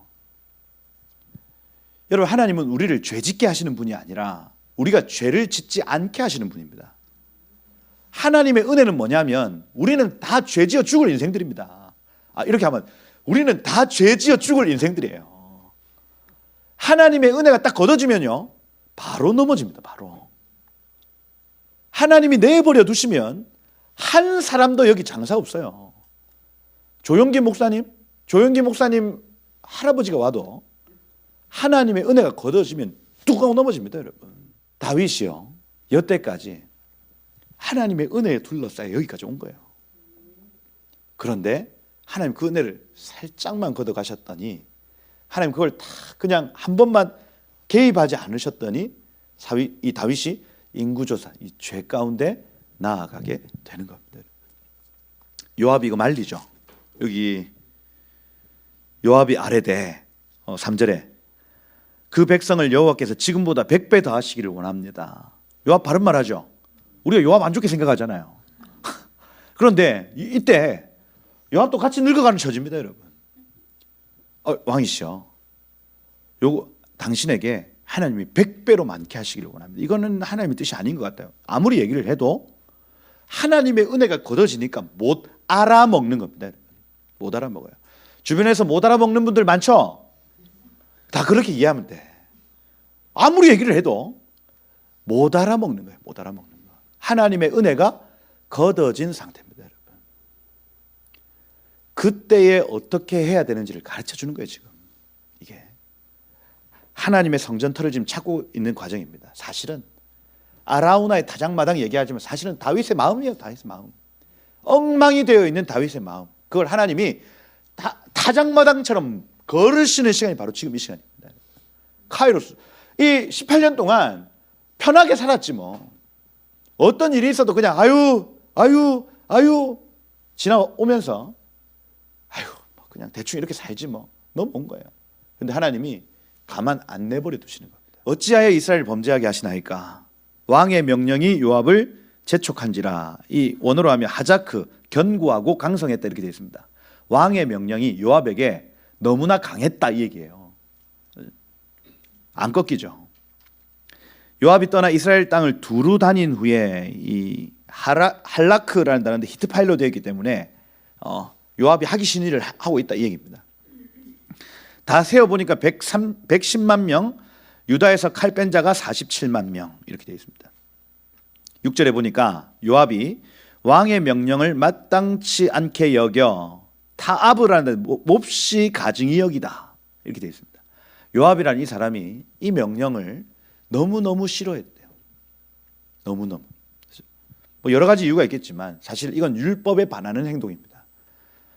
[SPEAKER 1] 여러분, 하나님은 우리를 죄짓게 하시는 분이 아니라 우리가 죄를 짓지 않게 하시는 분입니다. 하나님의 은혜는 뭐냐면 우리는 다 죄지어 죽을 인생들입니다. 이렇게 하면 우리는 다 죄지어 죽을 인생들이에요. 하나님의 은혜가 딱 걷어지면요 바로 넘어집니다. 바로 하나님이 내버려 두시면 한 사람도 여기 장사 없어요. 조용기 목사님 할아버지가 와도 하나님의 은혜가 걷어지면 뚝 넘어집니다. 여러분, 다윗이요 여태까지 하나님의 은혜에 둘러싸여 여기까지 온 거예요. 그런데 하나님 그 은혜를 살짝만 걷어가셨더니 하나님 그걸 다 그냥 한 번만 개입하지 않으셨더니 이 다윗이 인구조사, 이 죄 가운데 나아가게 되는 겁니다. 요압이 이거 말리죠. 여기 요압이 아뢰되 3절에 그 백성을 여호와께서 지금보다 100배 더하시기를 원합니다. 요압 바른 말 하죠. 우리가 요압 안 좋게 생각하잖아요. 그런데 이때 요압도 같이 늙어가는 처지입니다. 여러분, 왕이시여, 당신에게 하나님이 100배로 많게 하시기를 원합니다. 이거는 하나님의 뜻이 아닌 것 같아요. 아무리 얘기를 해도 하나님의 은혜가 걷어지니까 못 알아먹는 겁니다. 못 알아먹어요. 주변에서 못 알아먹는 분들 많죠? 다 그렇게 이해하면 돼. 아무리 얘기를 해도 못 알아먹는 거예요. 못 알아먹는 거. 하나님의 은혜가 걷어진 상태입니다. 여러분, 그때에 어떻게 해야 되는지를 가르쳐 주는 거예요. 지금 이게 하나님의 성전터를 지금 찾고 있는 과정입니다. 사실은 아라우나의 타작마당 얘기하지만 사실은 다윗의 마음이에요. 다윗의 마음, 엉망이 되어 있는 다윗의 마음, 그걸 하나님이 타작마당처럼 걸으시는 시간이 바로 지금 이 시간입니다. 카이로스, 이 18년 동안 편하게 살았지 뭐. 어떤 일이 있어도 그냥 아유 지나오면서 그냥 대충 이렇게 살지 뭐, 넘어온 거예요. 그런데 하나님이 가만 안 내버려 두시는 겁니다. 어찌하여 이스라엘을 범죄하게 하시나이까? 왕의 명령이 요압을 재촉한지라. 이 원어로 하면 하자크, 견고하고 강성했다 이렇게 되어 있습니다. 왕의 명령이 요압에게 너무나 강했다 이 얘기예요. 안 꺾이죠. 요압이 떠나 이스라엘 땅을 두루 다닌 후에 이 할라크라는 단어인데 히트파일로 되어 있기 때문에 요압이 하기 싫은 일을 하고 있다 이 얘기입니다. 다 세어보니까 110만 명, 유다에서 칼 뺀 자가 47만 명 이렇게 되어 있습니다. 6절에 보니까 요압이 왕의 명령을 마땅치 않게 여겨 타압을하는데 몹시 가증히 여기다 이렇게 되어 있습니다. 요압이라는 이 사람이 이 명령을 너무너무 싫어했대요. 너무너무. 뭐 여러 가지 이유가 있겠지만 사실 이건 율법에 반하는 행동입니다.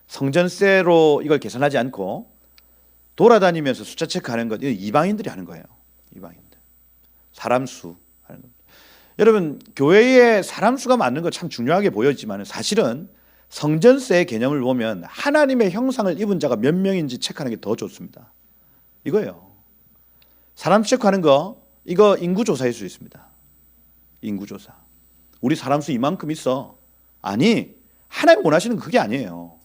[SPEAKER 1] 성전세로 이걸 계산하지 않고 돌아다니면서 숫자 체크하는 것, 이건 이방인들이 하는 거예요. 이방인들. 사람 수 하는 겁니다. 여러분, 교회에 사람 수가 많은 거 참 중요하게 보여지만 사실은 성전세의 개념을 보면 하나님의 형상을 입은 자가 몇 명인지 체크하는 게 더 좋습니다. 이거예요. 사람 체크하는 거, 이거 인구조사일 수 있습니다. 인구조사. 우리 사람 수 이만큼 있어. 아니, 하나님 원하시는 건 그게 아니에요.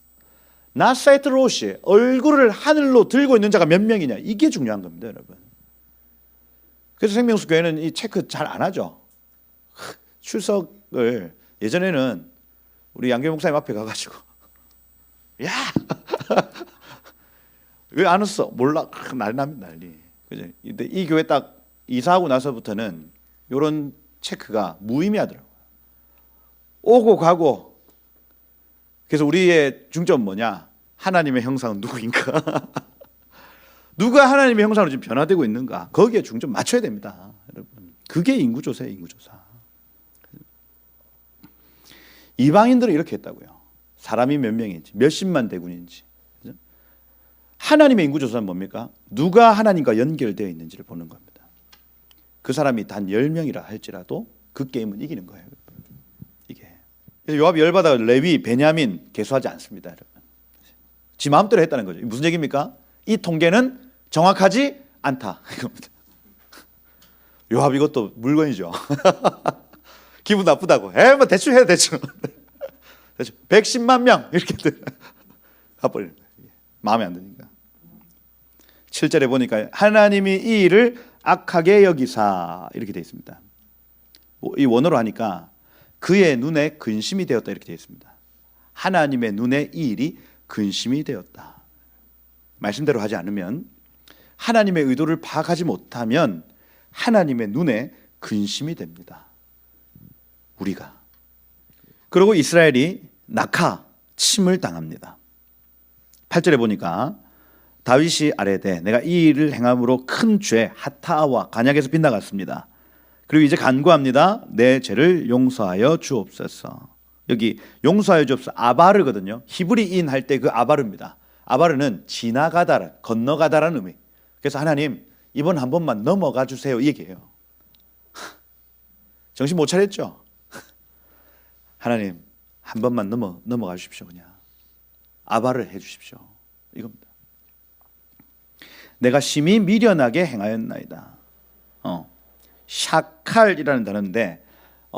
[SPEAKER 1] 나사이트 로시, 얼굴을 하늘로 들고 있는 자가 몇 명이냐, 이게 중요한 겁니다. 여러분. 그래서 생명수 교회는 이 체크 잘 안 하죠. 출석을 예전에는 우리 양교 목사님 앞에 가가지고 야 왜 안 왔어? 몰라. 난리 납니다, 난리. 그죠? 근데 이 교회 딱 이사하고 나서부터는 이런 체크가 무의미하더라고요. 오고 가고. 그래서 우리의 중점은 뭐냐? 하나님의 형상은 누구인가? 누가 하나님의 형상으로 지금 변화되고 있는가? 거기에 중점 맞춰야 됩니다, 여러분. 그게 인구조사예요, 인구조사. 이방인들은 이렇게 했다고요. 사람이 몇 명인지, 몇십만 대군인지. 하나님의 인구조사는 뭡니까? 누가 하나님과 연결되어 있는지를 보는 겁니다. 그 사람이 단 10명이라 할지라도 그 게임은 이기는 거예요. 이게. 그래서 요압이 열받아 레위, 베냐민 계수하지 않습니다, 여러분. 지 마음대로 했다는 거죠. 무슨 얘기입니까? 이 통계는 정확하지 않다. 이겁니다. 요압 이것도 물건이죠. 기분 나쁘다고. 뭐 대충 해요, 대충. 대충 110만 명 이렇게 가버리는 거예요. 마음에 안 드니까. 7절에 보니까 하나님이 이 일을 악하게 여기사 이렇게 되어 있습니다. 이 원어로 하니까 그의 눈에 근심이 되었다 이렇게 되어 있습니다. 하나님의 눈에 이 일이 근심이 되었다. 말씀대로 하지 않으면, 하나님의 의도를 파악하지 못하면 하나님의 눈에 근심이 됩니다. 우리가. 그리고 이스라엘이 낙하, 침을 당합니다. 8절에 보니까 다윗이 아뢰되 내가 이 일을 행함으로 큰 죄 하타와 간약에서 빗나갔습니다. 그리고 이제 간구합니다. 내 죄를 용서하여 주옵소서. 여기 용서하여 주옵소서 아바르거든요. 히브리인 할 때 그 아바르입니다. 아바르는 지나가다, 건너가다라는 의미. 그래서 하나님 이번 한 번만 넘어가 주세요 이 얘기예요. 정신 못 차렸죠? 하나님 한 번만 넘어가 주십시오. 그냥 아바를 해 주십시오 이겁니다. 내가 심히 미련하게 행하였나이다. 샤칼이라는 단어인데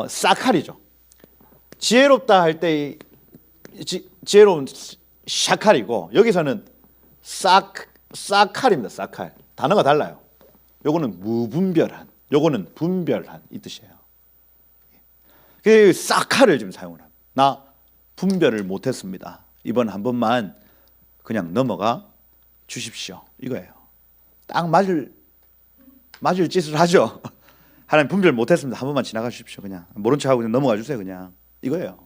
[SPEAKER 1] 사칼이죠. 지혜롭다 할 때 지혜로운 샤칼이고, 여기서는 사칼입니다. 사칼. 단어가 달라요. 요거는 무분별한, 요거는 분별한 이 뜻이에요. 그 사칼을 지금 사용을 합니다. 나 분별을 못했습니다. 이번 한 번만 그냥 넘어가 주십시오. 이거예요. 딱 맞을 짓을 하죠. 하나님 분별 못했습니다. 한 번만 지나가 주십시오. 그냥 모른 척하고 그냥 넘어가 주세요. 그냥 이거예요.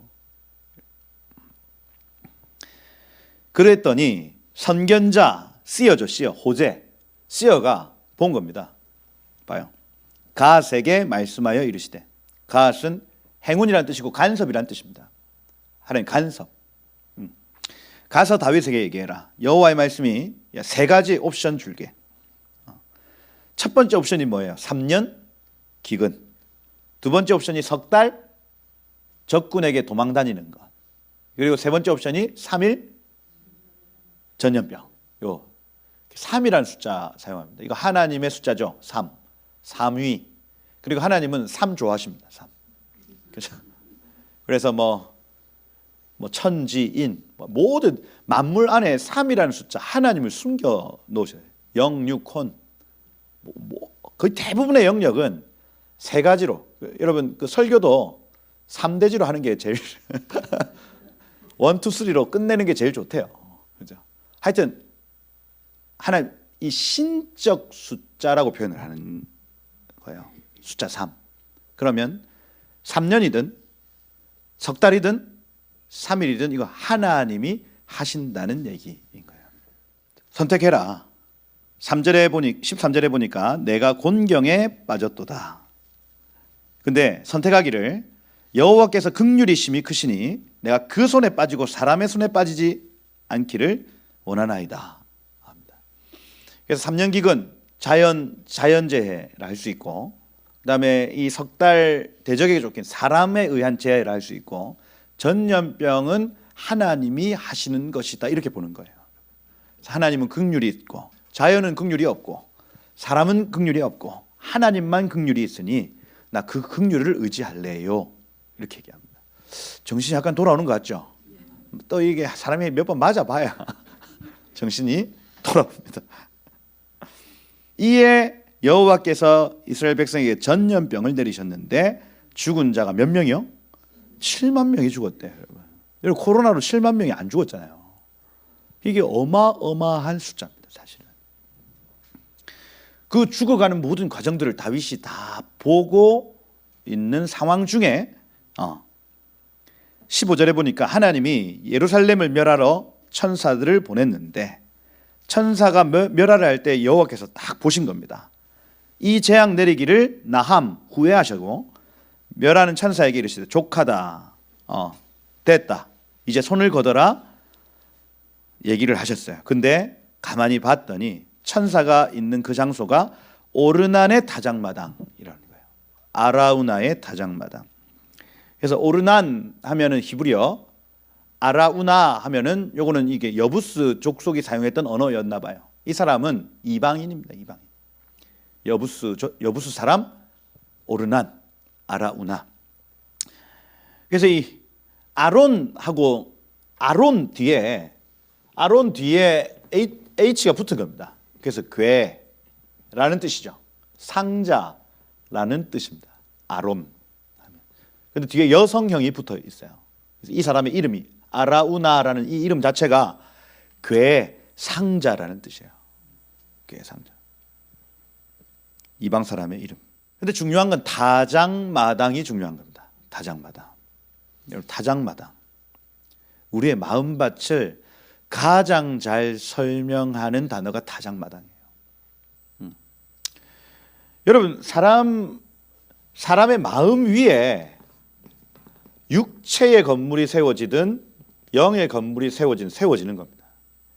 [SPEAKER 1] 그랬더니 선견자 씨어죠. 씨어, 호재. 씨어가 본 겁니다. 봐요. 갓에게 말씀하여 이르시되, 갓은 행운이라는 뜻이고 간섭이라는 뜻입니다. 하나님 간섭. 가서 다윗에게 얘기해라. 여호와의 말씀이 세 가지 옵션 줄게. 첫 번째 옵션이 뭐예요? 3년 기근. 두 번째 옵션이 석 달 적군에게 도망 다니는 것. 그리고 세 번째 옵션이 3일 전염병. 요 3이라는 숫자 사용합니다. 이거 하나님의 숫자죠. 3. 3위. 그리고 하나님은 3 좋아하십니다. 3. 그렇죠? 그래서 뭐 천지인 모든 만물 안에 3이라는 숫자 하나님을 숨겨 놓으셔요. 영육혼. 거의 대부분의 영역은 세 가지로. 여러분 그 설교도 3대지로 하는 게 제일 1, 2, 3로 끝내는 게 제일 좋대요. 그죠? 하여튼 하나님 이 신적 숫자라고 표현을 하는 거예요. 숫자 3. 그러면 3년이든 석 달이든 3일이든 이거 하나님이 하신다는 얘기인 거예요. 선택해라. 13절에 보니까 내가 곤경에 빠졌도다. 근데 선택하기를 여호와께서 긍휼이 심히 크시니 내가 그 손에 빠지고 사람의 손에 빠지지 않기를 원하나이다. 그래서 3년 기근 자연재해라 할 수 있고, 그다음에 이 석 달 대적에게 쫓긴 사람에 의한 재해라 할 수 있고, 전염병은 하나님이 하시는 것이다 이렇게 보는 거예요. 하나님은 긍휼이 있고 자연은 긍휼이 없고 사람은 긍휼이 없고 하나님만 긍휼이 있으니 나 그 긍휼을 의지할래요 이렇게 얘기합니다. 정신이 약간 돌아오는 것 같죠? 또 이게 사람이 몇 번 맞아봐야 정신이 돌아옵니다. 이에 여호와께서 이스라엘 백성에게 전염병을 내리셨는데 죽은 자가 몇 명이요? 7만 명이 죽었대요. 여러분 코로나로 7만 명이 안 죽었잖아요. 이게 어마어마한 숫자입니다. 사실은. 그 죽어가는 모든 과정들을 다윗이 다 보고 있는 상황 중에 15절에 보니까 하나님이 예루살렘을 멸하러 천사들을 보냈는데 천사가 멸하려 할 때 여호와께서 딱 보신 겁니다. 이 재앙 내리기를 나함 후회하시고 멸하는 천사에게 이르시되 족하다, 됐다, 이제 손을 거둬라 얘기를 하셨어요. 근데 가만히 봤더니 천사가 있는 그 장소가 오르난의 다장마당이라는 거예요. 아라우나의 다장마당. 그래서 오르난 하면은 히브리어, 아라우나 하면은 요거는 이게 여부스 족속이 사용했던 언어였나 봐요. 이 사람은 이방인입니다. 이방인. 여부스 사람 오르난, 아라우나. 그래서 이 아론하고 아론 뒤에 H가 붙은 겁니다. 그래서 괴라는 뜻이죠. 상자라는 뜻입니다. 아론. 근데 뒤에 여성형이 붙어 있어요. 그래서 이 사람의 이름이 아라우나라는 이 이름 자체가 괴상자라는 뜻이에요. 괴상자. 이방 사람의 이름. 근데 중요한 건 다장마당이 중요한 겁니다. 다장마당. 여러분, 다장마당. 우리의 마음밭을 가장 잘 설명하는 단어가 다장마당이에요. 여러분, 사람의 마음 위에 육체의 건물이 세워지든 영의 건물이 세워지는 겁니다.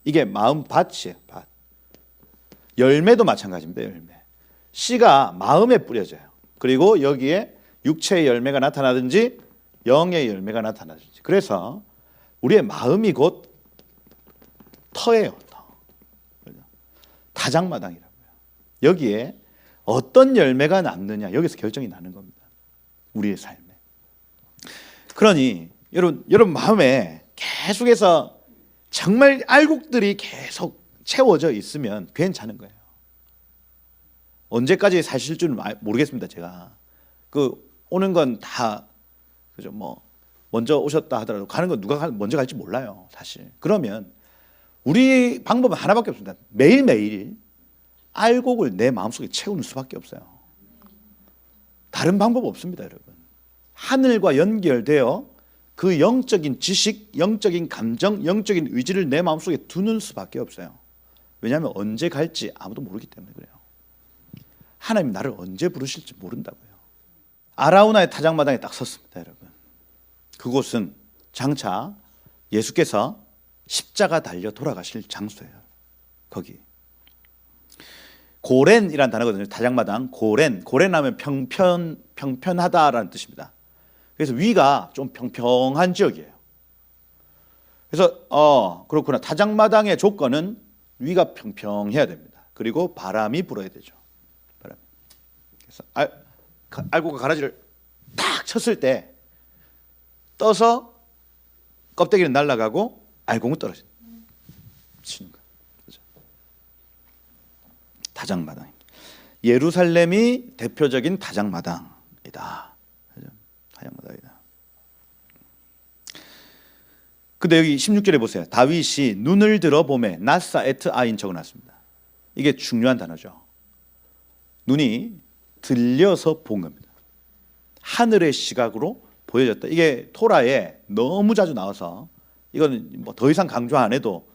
[SPEAKER 1] 이게 마음밭이에요. 밭. 열매도 마찬가지입니다. 열매. 씨가 마음에 뿌려져요. 그리고 여기에 육체의 열매가 나타나든지 영의 열매가 나타나든지. 그래서 우리의 마음이 곧 터예요. 터. 다장마당이라고요. 여기에 어떤 열매가 남느냐, 여기서 결정이 나는 겁니다. 우리의 삶에. 그러니 여러분 마음에 계속해서 정말 알곡들이 계속 채워져 있으면 괜찮은 거예요. 언제까지 사실 줄은 모르겠습니다. 제가 오는 건 다 그죠, 뭐 먼저 오셨다 하더라도 가는 건 누가 먼저 갈지 몰라요. 사실. 그러면 우리 방법은 하나밖에 없습니다. 매일매일 알곡을 내 마음속에 채우는 수밖에 없어요. 다른 방법 없습니다, 여러분. 하늘과 연결되어 그 영적인 지식, 영적인 감정, 영적인 의지를 내 마음속에 두는 수밖에 없어요. 왜냐하면 언제 갈지 아무도 모르기 때문에 그래요. 하나님 나를 언제 부르실지 모른다고요. 아라우나의 타작마당에 딱 섰습니다, 여러분. 그곳은 장차 예수께서 십자가 달려 돌아가실 장소예요. 거기. 고렌이라는 단어거든요. 타작마당. 고렌 하면 평편하다라는 뜻입니다. 그래서 위가 좀 평평한 지역이에요. 그래서 그렇구나. 타작마당의 조건은 위가 평평해야 됩니다. 그리고 바람이 불어야 되죠. 바람. 그래서 알곡과 가라지를 탁 쳤을 때 떠서 껍데기는 날아가고 알곡은 떨어지는 거예요. 그렇죠? 타작마당입니다. 예루살렘이 대표적인 타작마당이다. 타작마당이다. 근데 여기 16절에 보세요. 다윗이 눈을 들어 보매 나사 에트 아인 적어놨습니다. 이게 중요한 단어죠. 눈이 들려서 본 겁니다. 하늘의 시각으로 보여졌다. 이게 토라에 너무 자주 나와서 이거는 뭐 더 이상 강조 안 해도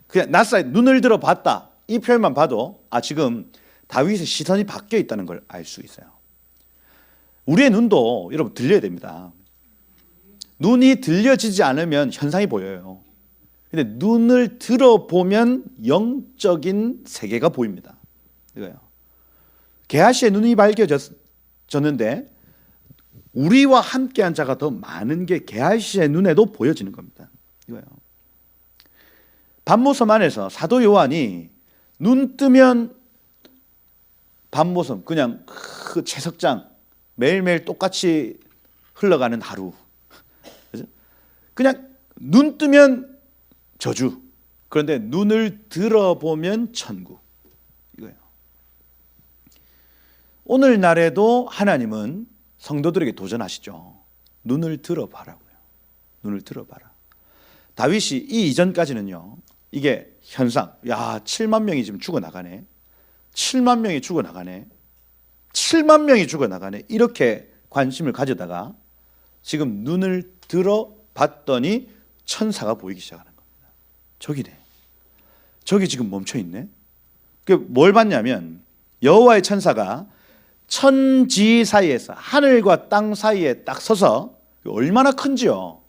[SPEAKER 1] 그냥 나사에 눈을 들어 봤다. 이 표현만 봐도 지금 다윗의 시선이 바뀌어 있다는 걸 알 수 있어요. 우리의 눈도 여러분 들려야 됩니다. 눈이 들려지지 않으면 현상이 보여요. 근데 눈을 들어보면 영적인 세계가 보입니다. 이거예요. 게하시의 눈이 밝혀졌는데 우리와 함께한 자가 더 많은 게 게하시의 눈에도 보여지는 겁니다. 이거예요. 반모섬 안에서 사도 요한이 눈 뜨면 반모섬 그냥 그 채석장 매일매일 똑같이 흘러가는 하루. 그냥 눈 뜨면 저주. 그런데 눈을 들어보면 천국. 이거예요. 오늘날에도 하나님은 성도들에게 도전하시죠. 눈을 들어봐라고요. 눈을 들어봐라. 다윗이 이 이전까지는요. 이게 현상. 야, 7만 명이 지금 죽어나가네. 7만 명이 죽어나가네. 7만 명이 죽어나가네. 이렇게 관심을 가져다가 지금 눈을 들어 봤더니 천사가 보이기 시작하는 겁니다. 저기네. 저기 지금 멈춰 있네. 뭘 봤냐면 여호와의 천사가 천지 사이에서, 하늘과 땅 사이에 딱 서서, 얼마나 큰지요.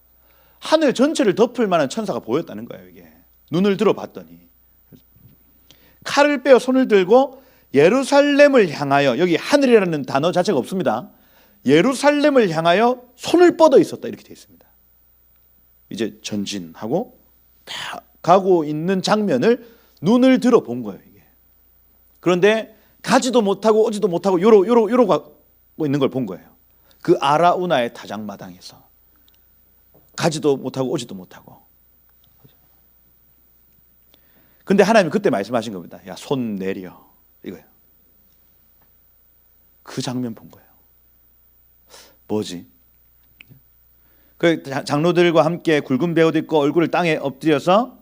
[SPEAKER 1] 하늘 전체를 덮을 만한 천사가 보였다는 거예요. 이게 눈을 들어 봤더니 칼을 빼어 손을 들고 예루살렘을 향하여, 여기 하늘이라는 단어 자체가 없습니다. 예루살렘을 향하여 손을 뻗어 있었다, 이렇게 되어 있습니다. 이제 전진하고 다 가고 있는 장면을 눈을 들어 본 거예요. 이게. 그런데 가지도 못하고 오지도 못하고 요로 가고 있는 걸 본 거예요. 그 아라우나의 다장마당에서 가지도 못하고 오지도 못하고. 근데 하나님이 그때 말씀하신 겁니다. 야, 손 내려, 이거예요. 그 장면 본 거예요. 뭐지? 그 장로들과 함께 굵은 베옷 입고 얼굴을 땅에 엎드려서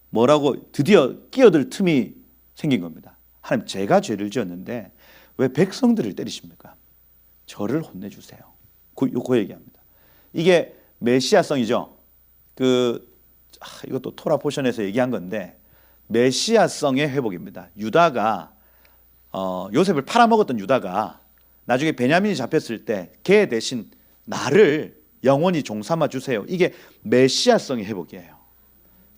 [SPEAKER 1] 뭐라고 드디어 끼어들 틈이 생긴 겁니다. 하나님, 제가 죄를 지었는데 왜 백성들을 때리십니까? 저를 혼내주세요. 그 얘기합니다. 이게 메시아성이죠. 이것도 토라 포션에서 얘기한 건데, 메시아성의 회복입니다. 유다가 요셉을 팔아먹었던 유다가 나중에 베냐민이 잡혔을 때 걔 대신 나를 영원히 종삼아 주세요. 이게 메시아성의 회복이에요.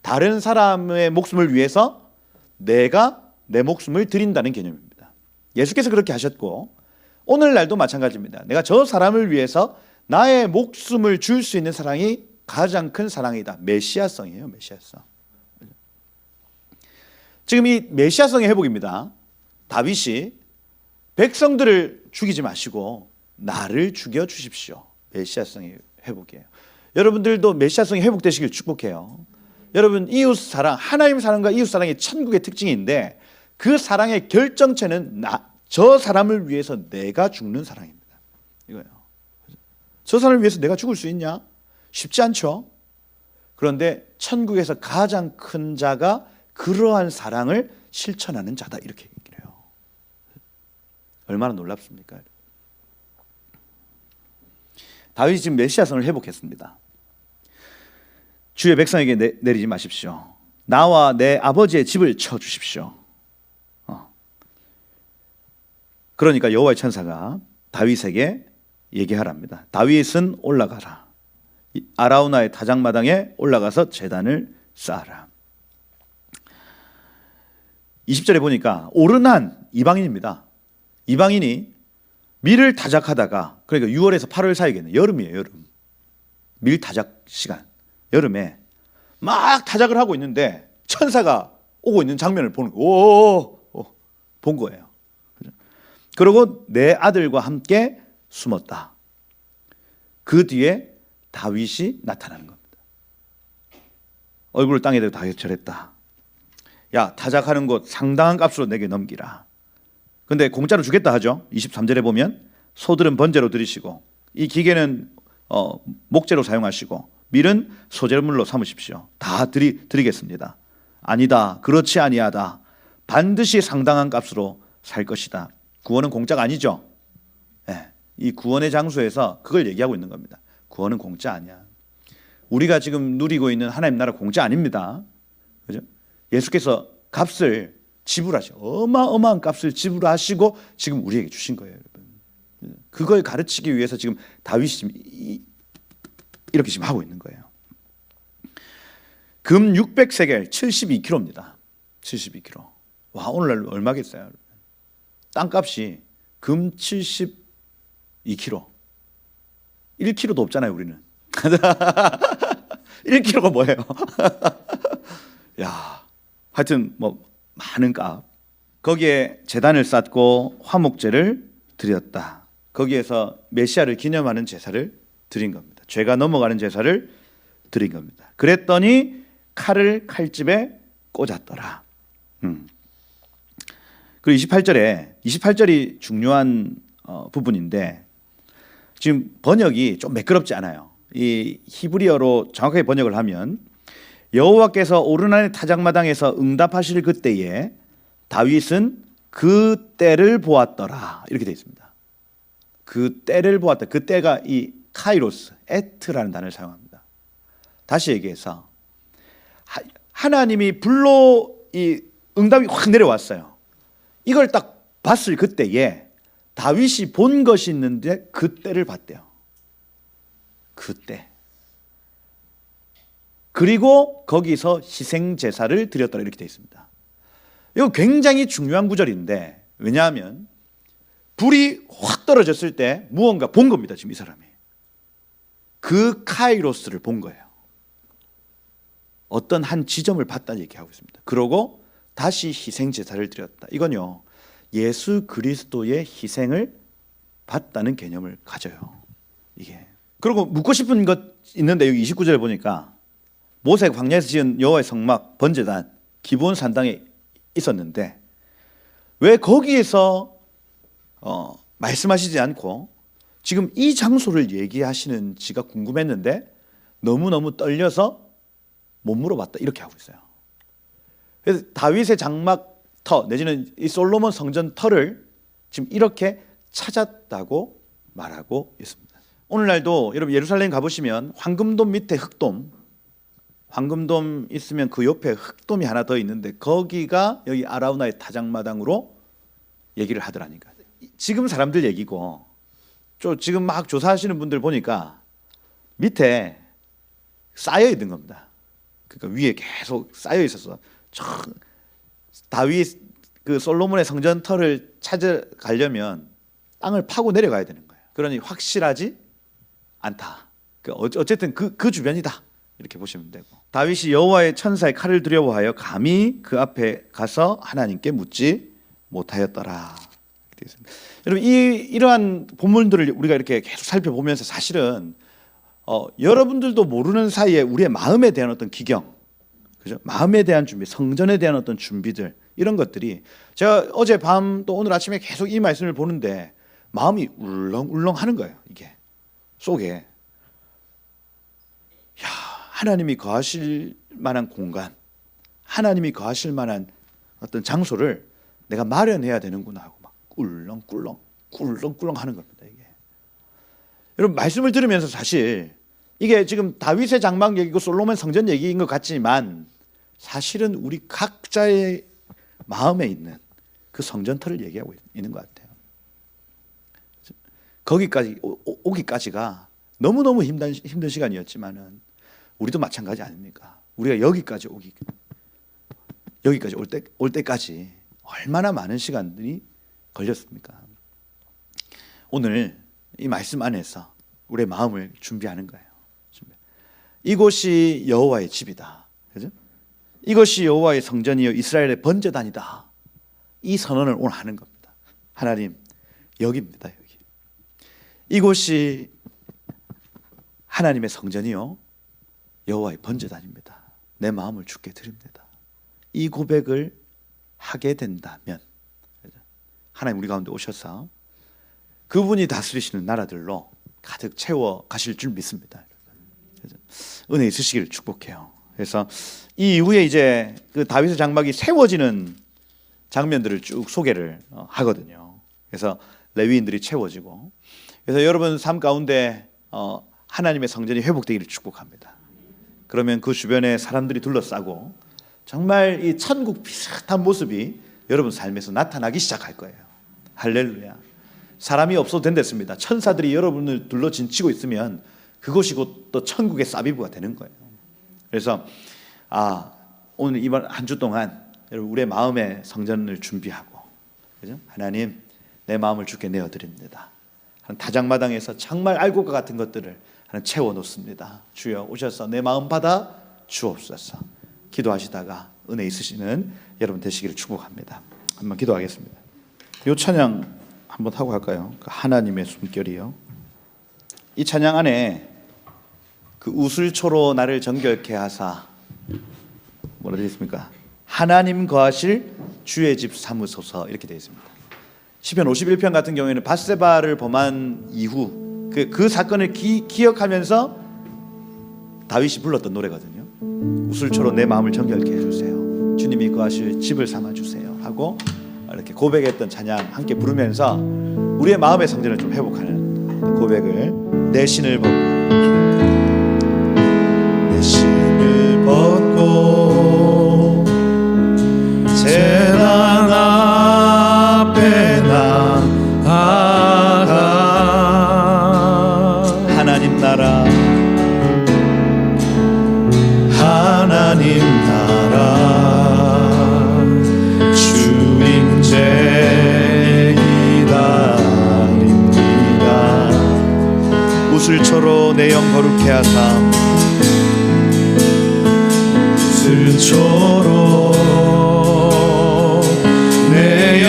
[SPEAKER 1] 다른 사람의 목숨을 위해서 내가 내 목숨을 드린다는 개념입니다. 예수께서 그렇게 하셨고 오늘날도 마찬가지입니다. 내가 저 사람을 위해서 나의 목숨을 줄 수 있는 사랑이 가장 큰 사랑이다. 메시아성이에요. 메시아성. 지금 이 메시아성의 회복입니다. 다윗이 백성들을 죽이지 마시고 나를 죽여주십시오. 메시아성의 회복이에요. 여러분들도 메시아성이 회복되시길 축복해요. 여러분, 이웃사랑, 하나님 사랑과 이웃사랑이 천국의 특징인데 그 사랑의 결정체는 저 사람을 위해서 내가 죽는 사랑입니다. 이거예요. 저 사람을 위해서 내가 죽을 수 있냐? 쉽지 않죠. 그런데 천국에서 가장 큰 자가 그러한 사랑을 실천하는 자다, 이렇게 얘기를 해요. 얼마나 놀랍습니까? 다윗이 지금 메시아성을 회복했습니다. 주의 백성에게 내리지 마십시오. 나와 내 아버지의 집을 쳐주십시오. 그러니까 여호와의 천사가 다윗에게 얘기하랍니다. 다윗은 올라가라. 아라우나의 다장마당에 올라가서 제단을 쌓아라. 20절에 보니까 오르난 이방인입니다. 이방인이 밀을 타작하다가, 그러니까 6월에서 8월 사이겠네. 여름이에요, 여름. 밀 타작 시간. 여름에 막 타작을 하고 있는데 천사가 오고 있는 장면을 보는 거예요. 본 거예요. 그리고 내 아들과 함께 숨었다. 그 뒤에 다윗이 나타나는 겁니다. 얼굴을 땅에 대고 다윗 절했다. 야, 타작하는 곳 상당한 값으로 내게 넘기라. 근데 공짜로 주겠다 하죠. 23절에 보면 소들은 번제로 드리시고 이 기계는 목재로 사용하시고 밀은 소재물로 삼으십시오. 다 드리겠습니다. 아니다, 그렇지 아니하다. 반드시 상당한 값으로 살 것이다. 구원은 공짜가 아니죠. 네, 이 구원의 장소에서 그걸 얘기하고 있는 겁니다. 구원은 공짜 아니야. 우리가 지금 누리고 있는 하나님 나라 공짜 아닙니다. 그죠? 예수께서 값을 지불하시고 어마어마한 값을 지불하시고 지금 우리에게 주신 거예요, 여러분. 그걸 가르치기 위해서 지금 다윗이 지금 이렇게 지금 하고 있는 거예요. 금 600세겔 72kg입니다. 72kg. 와, 오늘날 얼마겠어요, 여러분? 땅값이 금 72kg. 1kg도 없잖아요, 우리는. 1kg가 뭐예요? 야, 하여튼 뭐 많은 값. 거기에 제단을 쌓고 화목제를 드렸다. 거기에서 메시아를 기념하는 제사를 드린 겁니다. 죄가 넘어가는 제사를 드린 겁니다. 그랬더니 칼을 칼집에 꽂았더라. 그리고 28절이 중요한 부분인데 지금 번역이 좀 매끄럽지 않아요. 이 히브리어로 정확하게 번역을 하면 여호와께서 오르나의 타작마당에서 응답하실 그때에 다윗은 그 때를 보았더라. 이렇게 되어 있습니다. 그 때를 보았다. 그 때가 이 카이로스, 에트라는 단어를 사용합니다. 다시 얘기해서 하나님이 불로 이 응답이 확 내려왔어요. 이걸 딱 봤을 그때에 다윗이 본 것이 있는데 그 때를 봤대요. 그 때. 그리고 거기서 희생 제사를 드렸더라 이렇게 되어 있습니다. 이거 굉장히 중요한 구절인데 왜냐하면 불이 확 떨어졌을 때 무언가 본 겁니다. 지금 이 사람이. 그 카이로스를 본 거예요. 어떤 한 지점을 봤다는 얘기하고 있습니다. 그러고 다시 희생 제사를 드렸다. 이건요. 예수 그리스도의 희생을 봤다는 개념을 가져요. 이게. 그리고 묻고 싶은 것 있는데 여기 29절에 보니까 모세 광야에서 지은 여호와의 성막 번제단 기브온 산당에 있었는데 왜 거기에서 말씀하시지 않고 지금 이 장소를 얘기하시는지가 궁금했는데 너무너무 떨려서 못 물어봤다 이렇게 하고 있어요. 그래서 다윗의 장막터 내지는 이 솔로몬 성전 터를 지금 이렇게 찾았다고 말하고 있습니다. 오늘날도 여러분 예루살렘 가보시면 황금돔 밑에 흑돔, 황금돔 있으면 그 옆에 흑돔이 하나 더 있는데 거기가 여기 아라우나의 타작마당으로 얘기를 하더라니까. 지금 사람들 얘기고 지금 막 조사하시는 분들 보니까 밑에 쌓여 있는 겁니다. 그러니까 위에 계속 쌓여 있어서 다윗 그 솔로몬의 성전터를 찾아가려면 땅을 파고 내려가야 되는 거예요. 그러니 확실하지 않다. 어쨌든 그 주변이다 이렇게 보시면 되고 다윗이 여호와의 천사의 칼을 두려워하여 감히 그 앞에 가서 하나님께 묻지 못하였더라. 여러분 이러한 본문들을 우리가 이렇게 계속 살펴보면서 사실은 여러분들도 모르는 사이에 우리의 마음에 대한 어떤 기경, 그죠? 마음에 대한 준비, 성전에 대한 어떤 준비들 이런 것들이 제가 어제 밤 또 오늘 아침에 계속 이 말씀을 보는데 마음이 울렁울렁하는 거예요. 이게 속에 야 하나님이 거하실 만한 공간, 하나님이 거하실 만한 어떤 장소를 내가 마련해야 되는구나 하고 막 꿀렁꿀렁 하는 겁니다. 이게 여러분 말씀을 들으면서 사실 이게 지금 다윗의 장막 얘기고 솔로몬 성전 얘기인 것 같지만 사실은 우리 각자의 마음에 있는 그 성전터를 얘기하고 있는 것 같아요. 거기까지 오기까지가 너무너무 힘든 시간이었지만은 우리도 마찬가지 아닙니까? 우리가 여기까지 올 때까지 얼마나 많은 시간들이 걸렸습니까? 오늘 이 말씀 안에서 우리의 마음을 준비하는 거예요. 이곳이 여호와의 집이다. 그죠? 이것이 여호와의 성전이요 이스라엘의 번제단이다. 이 선언을 오늘 하는 겁니다. 하나님 여기입니다. 여기. 이곳이 하나님의 성전이요 여호와의 번제단입니다. 내 마음을 주께 드립니다. 이 고백을 하게 된다면 하나님 우리 가운데 오셔서 그분이 다스리시는 나라들로 가득 채워 가실 줄 믿습니다. 은혜 있으시기를 축복해요. 그래서 이 이후에 이제 그 다윗의 장막이 세워지는 장면들을 쭉 소개를 하거든요. 그래서 레위인들이 채워지고 그래서 여러분 삶 가운데 하나님의 성전이 회복되기를 축복합니다. 그러면 그 주변에 사람들이 둘러싸고 정말 이 천국 비슷한 모습이 여러분 삶에서 나타나기 시작할 거예요. 할렐루야. 사람이 없어도 된댔습니다. 천사들이 여러분을 둘러 진치고 있으면 그것이 곧 또 천국의 사비부가 되는 거예요. 그래서 오늘 이번 한 주 동안 여러분 우리의 마음의 성전을 준비하고 그죠? 하나님 내 마음을 주께 내어드립니다. 타작마당에서 정말 알고 것 같은 것들을 하나 채워놓습니다. 주여 오셔서 내 마음 받아 주옵소서. 기도하시다가 은혜 있으시는 여러분 되시기를 축복합니다. 한번 기도하겠습니다. 이 찬양 한번 하고 갈까요? 그 하나님의 숨결이요. 이 찬양 안에 그 우슬초로 나를 정결케 하사 뭐라 되어 있습니까? 하나님 거하실 주의 집 삼으소서 이렇게 되어 있습니다. 시편 51편 같은 경우에는 밧세바를 범한 이후 그 사건을 기억하면서 다윗이 불렀던 노래거든요. 우슬초로 내 마음을 정결케 해주세요. 주님이 거하실 집을 삼아주세요 하고 이렇게 고백했던 찬양 함께 부르면서 우리의 마음의 성전을 좀 회복하는 고백을, 내 신을 벗고 내 신을 벗고 재단 앞에 나아가 하나님 나라 하나님 나라 주 임재 기다립니다. 우슬초로 내 영 거룩해 하사 우슬초로 내 영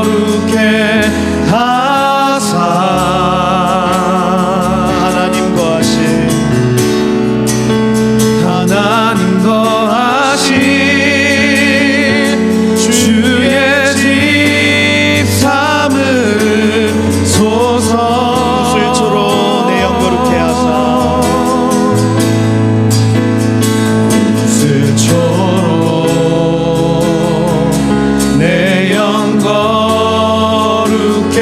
[SPEAKER 1] 거룩해 하사 하나님 거하신 주의 집 삼으소서. 우슬초로 내 영 거룩해 하사 우슬초로 내 영 거룩해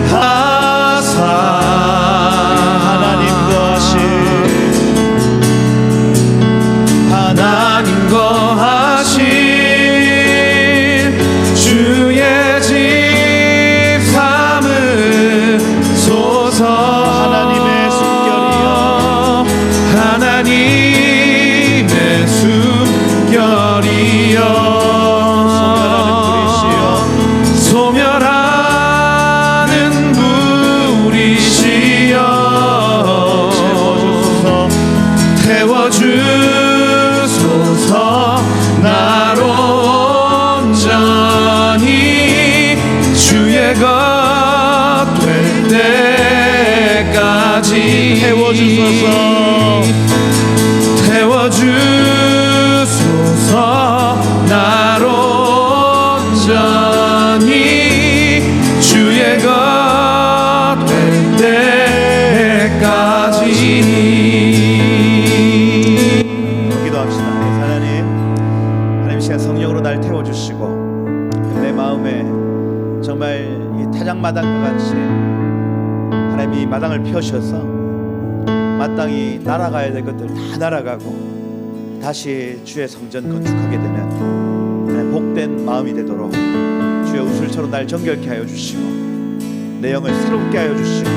[SPEAKER 1] 하사 하나님 거하신 하나님 거하신 주의 집 삼으소서. 하나님의 숨결이여 하나님의 숨결이여 소멸하는 불이시여 태워주소서. 나로 온전히 주의 것 될 때까지 태워주소서. 나로 온전히 주의 것 될 때까지. 기도합시다. 하나님 시간 성령으로 날 태워주시고 내 마음에 정말 이 타작마당과 같이 하나님이 마당을 펴셔서 마땅히 날아가야 될 것들 다 날아가고 다시 주의 성전 건축하게 되는 복된 마음이 되도록 주의 우슬초로 날 정결케 하여 주시고 내 영을 새롭게 하여 주시고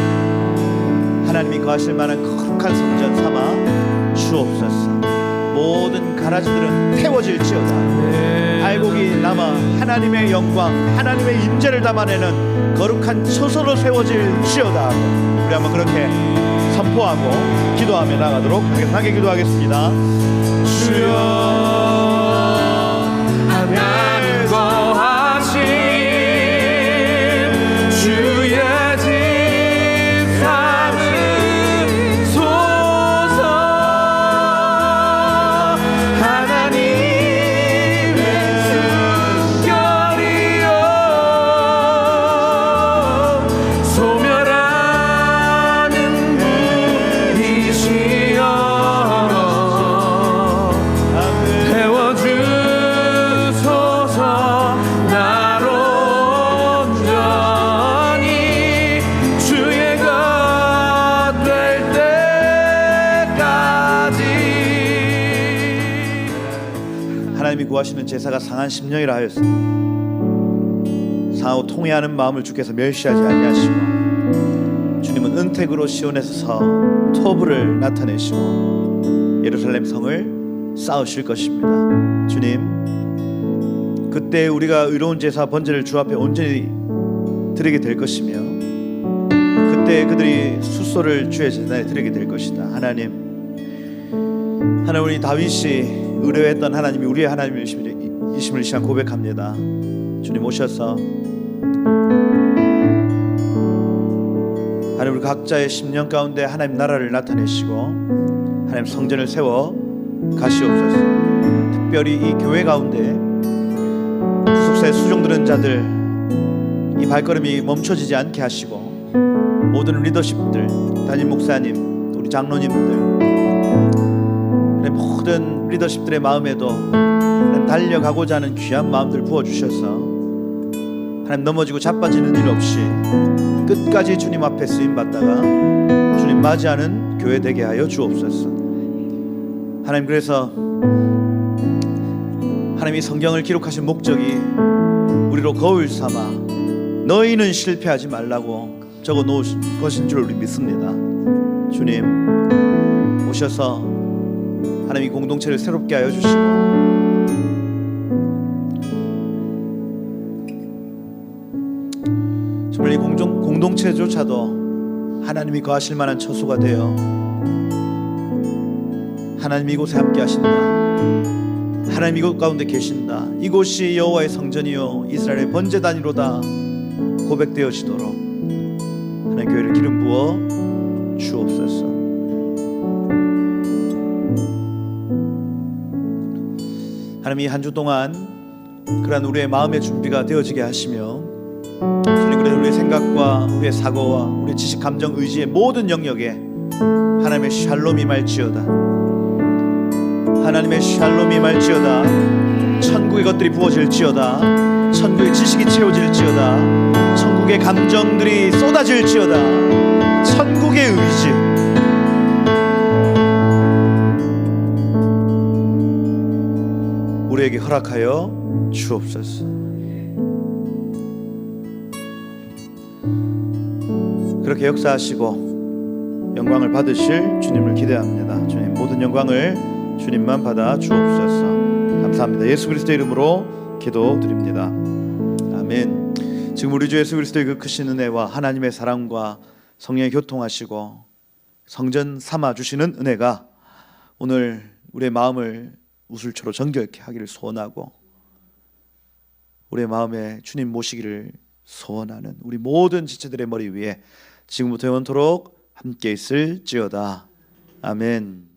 [SPEAKER 1] 하나님이 거하실 만한 거룩한 성전 삼아 주옵소서. 모든 가라지들은 태워질지어다. 알곡이 남아 하나님의 영광 하나님의 임재를 담아내는 거룩한 처소로 세워질지어다. 우리 한번 그렇게 선포하고 기도하며 나가도록 하겠습니다. 함께 기도하겠습니다. 주여 하나님 거하신 주의 집 삼으소서. 하나님의 숨결이여 소멸하는 불이시여 태워주소서. 나로 온전히 주의 것 될 때까지. 하나님이 구하시는 제사가 상한 심령이라 하였습니다. 상하고 통회하는 마음을 주께서 멸시하지 아니하시고 주님은 은택으로 시온에서 서 토부를 나타내시고 예루살렘 성을 쌓으실 것입니다. 주님, 그때 우리가 의로운 제사 번제를 주 앞에 온전히 드리게 될 것이며 그때 그들이 숫소를 주의 제단에 드리게 될 것이다. 하나님 우리 다윗이 의뢰했던 하나님이 우리의 하나님이심을 이 시간 고백합니다. 주님 오셔서 하나님 우리 각자의 심령 가운데 하나님 나라를 나타내시고 하나님 성전을 세워 가시옵소서. 특별히 이 교회 가운데 구속사에 수종드는 자들 이 발걸음이 멈춰지지 않게 하시고 모든 리더십들, 담임 목사님, 우리 장로님들 모든 리더십들의 마음에도 하나님 달려가고자 하는 귀한 마음들 부어주셔서 하나님 넘어지고 자빠지는 일 없이 끝까지 주님 앞에 쓰임받다가 주님 맞이하는 교회 되게 하여 주옵소서. 하나님, 그래서 하나님이 성경을 기록하신 목적이 우리로 거울 삼아 너희는 실패하지 말라고 적어 놓으신 것인 줄 우리 믿습니다. 주님 오셔서 하나님이 공동체를 새롭게 하여 주시고 정말 이 공동체조차도 하나님이 거하실 만한 처소가 되어 하나님 이곳에 함께 하신다, 하나님 이곳 가운데 계신다, 이곳이 여호와의 성전이요 이스라엘의 번제단이로다 고백되어지도록 하나님 교회를 기름 부어 주옵소서. 하나님 이 한 주 동안 그러한 우리의 마음의 준비가 되어지게 하시며 주님, 그래서 우리의 생각과 우리의 사고와 우리의 지식, 감정, 의지의 모든 영역에 하나님의 샬롬이 말지어다, 하나님의 샬롬이 말지어다, 천국의 것들이 부어질지어다, 천국의 지식이 채워질지어다, 천국의 감정들이 쏟아질지어다, 천국의 의지 우리에게 허락하여 주옵소서. 그렇게 역사하시고 영광을 받으실 주님을 기대합니다. 주님 모든 영광을 주님만 받아 주옵소서. 감사합니다. 예수 그리스도의 이름으로 기도드립니다. 아멘. 지금 우리 주 예수 그리스도의 그 크신 은혜와 하나님의 사랑과 성령의 교통하시고 성전 삼아 주시는 은혜가 오늘 우리의 마음을 우슬초로 정결케 하기를 소원하고 우리의 마음에 주님 모시기를 소원하는 우리 모든 지체들의 머리 위에 지금부터 영원토록 함께 있을지어다. 아멘.